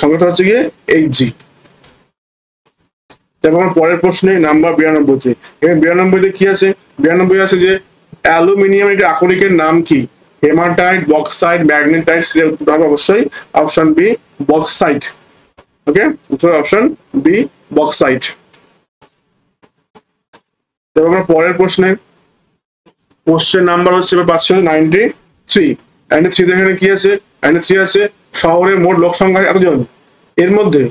S1: সংখ্যাটা হচ্ছে গিয়ে Hg। তারপর পরের প্রশ্নে নাম্বার 92-তে। এখানে 92-তে কি আছে, 92 আছে যে অ্যালুমিনিয়াম এর আকরিকের নাম কি? Hematite, bauxite, magnetite. উত্তর হবে অবশ্যই অপশন বি, বক্সাইট। ওকে, উত্তর অপশন বি, বক্সাইট। তারপর আমরা পরের প্রশ্নে, কোশ্চেন নাম্বার হচ্ছে পাচ্ছি 93। 93 এখানে কি আছে, 93 আছে শহরের মোট লোক সংখ্যা এতজন, এর মধ্যে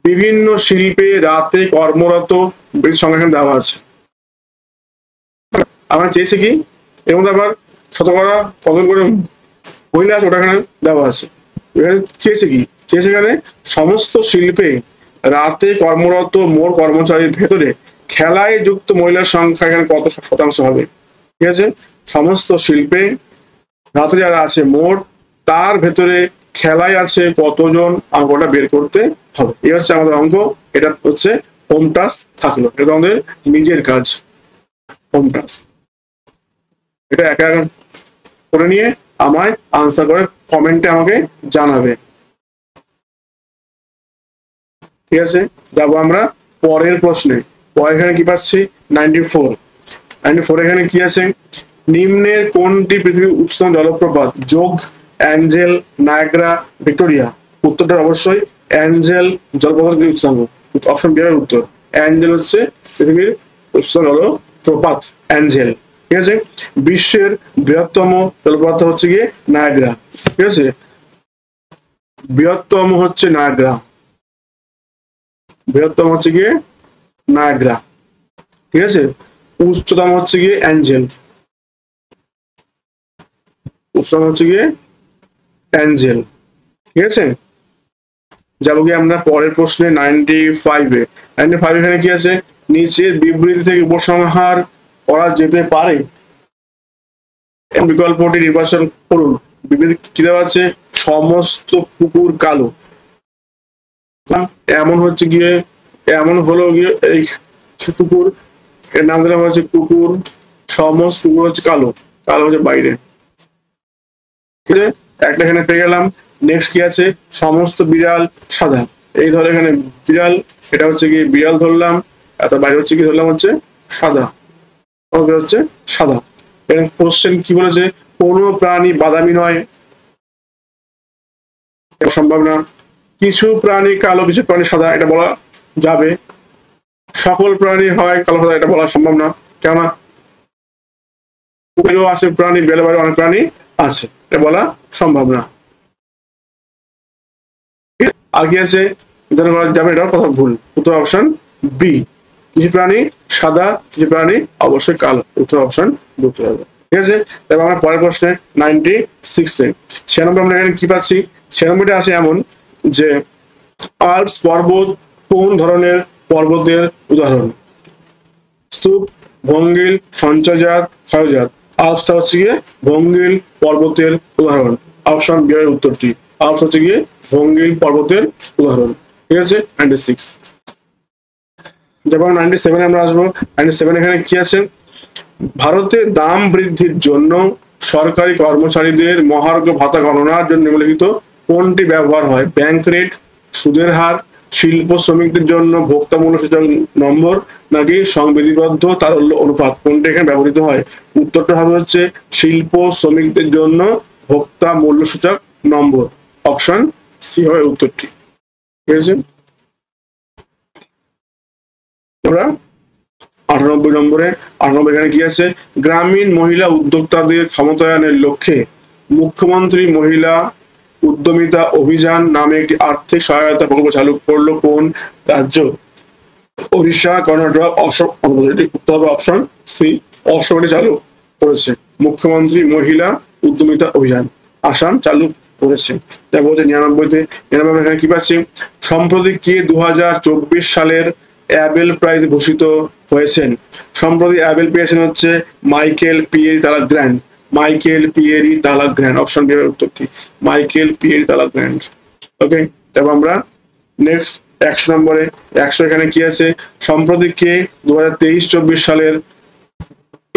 S1: বিভিন্ন শিল্পে রাতে কর্মরত ব্যক্তির সংখ্যা এখানে দেওয়া আছে। আমরা চেয়েছি কি, এর মধ্যে আবার শতকরা কত করে মহিলা আছে ওটা এখানে দেওয়া আছে। এখানে চেয়েছে কি, চেয়েছে এখানে সমস্ত শিল্পে রাতে কর্মরত মোট কর্মচারীর ভেতরে খেলায় যুক্ত মহিলার সংখ্যা এখানে কত শতাংশ হবে? ঠিক আছে, সমস্ত শিল্পে রাতে যারা আছে মোট, তার ভেতরে খেলায় আছে কতজন, অঙ্কটা বের করতে হবে। এই হচ্ছে আমাদের অঙ্ক। এটা হচ্ছে হোম টাস্ক থাকলো, এটা আমাদের নিজের কাজ, হোম টাস্ক। এটা একা একা করে নিয়ে আমায় আনসার করে কমেন্টে আমাকে জানাবে। ঠিক আছে, যাবো আমরা পরের প্রশ্নে। পরে এখানে কি পাচ্ছি 94। 94 এখানে কি আছে, নিম্নের কোনটি পৃথিবীর উচ্চতম জলপ্রপাত? যোগ, অ্যাঞ্জেল, নায়াগ্রা, ভিক্টোরিয়া। উত্তরটা অবশ্যই অ্যাঞ্জেল জলপ্রপাত উচ্চতম। অপশন বি এর উত্তর, অ্যাঞ্জেল হচ্ছে পৃথিবীর উচ্চতম জলপ্রপাত, অ্যাঞ্জেল। ঠিক আছে, বিশ্বের বৃহত্তম জলপ্রপাত হচ্ছে গিয়ে নায়াগ্রা। ঠিক আছে, বৃহত্তম হচ্ছে নায়াগ্রা, বৃহত্তম হচ্ছে গিয়ে নায়াগ্রা। ঠিক আছে, উচ্চতম হচ্ছে গিয়ে অ্যাঞ্জেল, উচ্চতম হচ্ছে গিয়ে অ্যাঞ্জেল। ঠিক আছে, যাবো গিয়ে আমরা পরের প্রশ্নে 95-এ। 95 এখানে কি আছে, নিচের বিবৃতি থেকে উপসংহার করা যেতে পারে বিকল্পটি নির্বাচন করুন। বিবৃতি কি দেওয়া আছে, সমস্ত কুকুর কালো। এমন হচ্ছে গিয়ে, এমন হলো গিয়ে এই কুকুর, এর নাম দিলাম হচ্ছে কুকুর, সমস্ত কুকুর হচ্ছে কালো, কালো হচ্ছে বাইরে। ঠিক আছে, একটা এখানে পেয়ে গেলাম। নেক্সট কি আছে, সমস্ত বিড়াল সাদা। এই ধরে এখানে বিড়াল, এটা হচ্ছে কি বিড়াল ধরলাম, এত বাইরে হচ্ছে কি ধরলাম হচ্ছে সাদা, হচ্ছে সাদা। এখানে কোশ্চেন কি বলেছে, কোন প্রাণী বাদামি নয়, সম্ভব না। কিছু প্রাণী কালো, কিছু প্রাণী সাদা, এটা বলা যাবে। সকল প্রাণী হয় কালো সাদা, এটা বলা সম্ভব না, কেননা কুকুরেও আছে প্রাণী, বেলে বাইরে অনেক প্রাণী আছে, এটা বলা সম্ভব না। আর কি আছে যাবে, এটার কথা ভুল। উত্তর অপশন বি, কিছু প্রাণী সাদা, কিছু প্রাণী অবশ্যই কালো। উত্তর অপশন উত্তর হবে। ঠিক আছে, তারপর আমরা পরের প্রশ্নে 96-এ 96 আমরা এখানে কি পাচ্ছি, 96টা আছে এমন যে আল্পস পর্বত কোন ধরনের পর্বতের উদাহরণ? স্তূপ, ভঙ্গিল, সঞ্চয়জাত, ক্ষয়জাত। আল্পসটা হচ্ছে গিয়ে ভঙ্গিল পর্বতের উদাহরণ। অপশন বি এর উত্তরটি, আল্পস হচ্ছে গিয়ে ভঙ্গিল পর্বতের উদাহরণ। ঠিক আছে, 96। যখন 97-এ আমরা আসবো, 97 এখানে কি আছে, ভারতে দাম বৃদ্ধির জন্য সরকারি কর্মচারীদের মহার্ঘ ভাতা গণনার জন্য নিম্নলিখিত কোনটি ব্যবহার হয়? ব্যাংক রেট, সুদের হার, শিল্প শ্রমিকদের জন্য ভোক্তা মূল্য সূচক নম্বর, নাকি সংবিধিবদ্ধ তারল্য অনুপাত। কোনটি এখানে ব্যবহৃত হয়? উত্তরটা হবে হচ্ছে শিল্প শ্রমিকদের জন্য ভোক্তা মূল্য সূচক নম্বর। অপশন সি হবে উত্তরটি। ঠিক আছে, আমরা 98 নম্বরে, 98 এখানে কি আছে, গ্রামীণ মহিলা উদ্যোক্তাদের ক্ষমতায়নের লক্ষ্যে মুখ্যমন্ত্রী মহিলা উদ্যমিতা অভিযান নামে একটি আর্থিক সহায়তা প্রকল্প চালু করলো কোন রাজ্য? ওড়িশা, কর্ণাটক, অসম, অন্ধ্রপ্রদেশ। উত্তর হবে অপশন সি, অসমে চালু করেছে মুখ্যমন্ত্রী মহিলা উদ্যমিতা অভিযান, আসাম চালু করেছে। যা বলছে 99তে, 99 এখানে কি পাচ্ছি, সম্প্রতি কে 2024 সালের অ্যাবেল প্রাইজ ভূষিত হয়েছেন? সম্প্রতি অ্যাবেল পেয়েছেন হচ্ছে Michel Pierre Talagrand, Michel Pierre Talagrand, option B এর উত্তরটি মাইকেল পিয়েরি তালাগ্র্যান্ড। ওকে, তারপর আমরা নেক্সট 100 নম্বরে, 100 এখানে কি আছে, সম্প্রতি কে 2023-24 সালের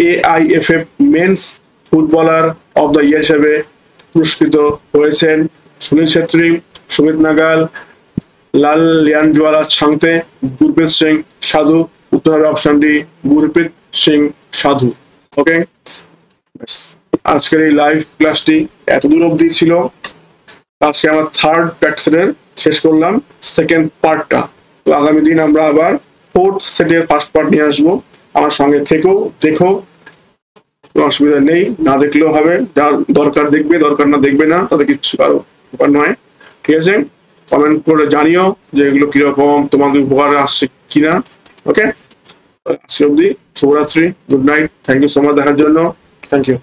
S1: AIFF men's footballer of the year হিসেবে পুরস্কৃত হয়েছেন? সুনীল ছেত্রী, সুমিত নাগাল, লাল লিয়ানজওয়ালা ছাংতে, গুরপ্রীত সিং সাধু। উত্তর হবে অপশন ডি, গুরপ্রীত সিং সাধু। ওকে, আজকের এই লাইভ ক্লাসটি এতদূর অবধি ছিল। আজকে আমার থার্ড প্র্যাকটিসের শেষ করলাম, সেকেন্ড পার্টটা। তো আগামী দিন আমরা আবার ফোর্থ সেটের ফার্স্ট পার্ট নিয়ে আসবো। আমার সঙ্গে থেকো, দেখো, কোনো অসুবিধা নেই, না দেখলেও হবে। যার দরকার দেখবে, দরকার না দেখবে না, তাদের কিচ্ছু কারো উপকার নয়। ঠিক আছে, কমেন্ট করে জানিও যে এগুলো কিরকম তোমাদের উপকার আসছে কিনা। ওকে, আজকে অবধি শুভরাত্রি, good night, thank you so much দেখার জন্য, থ্যাংক ইউ।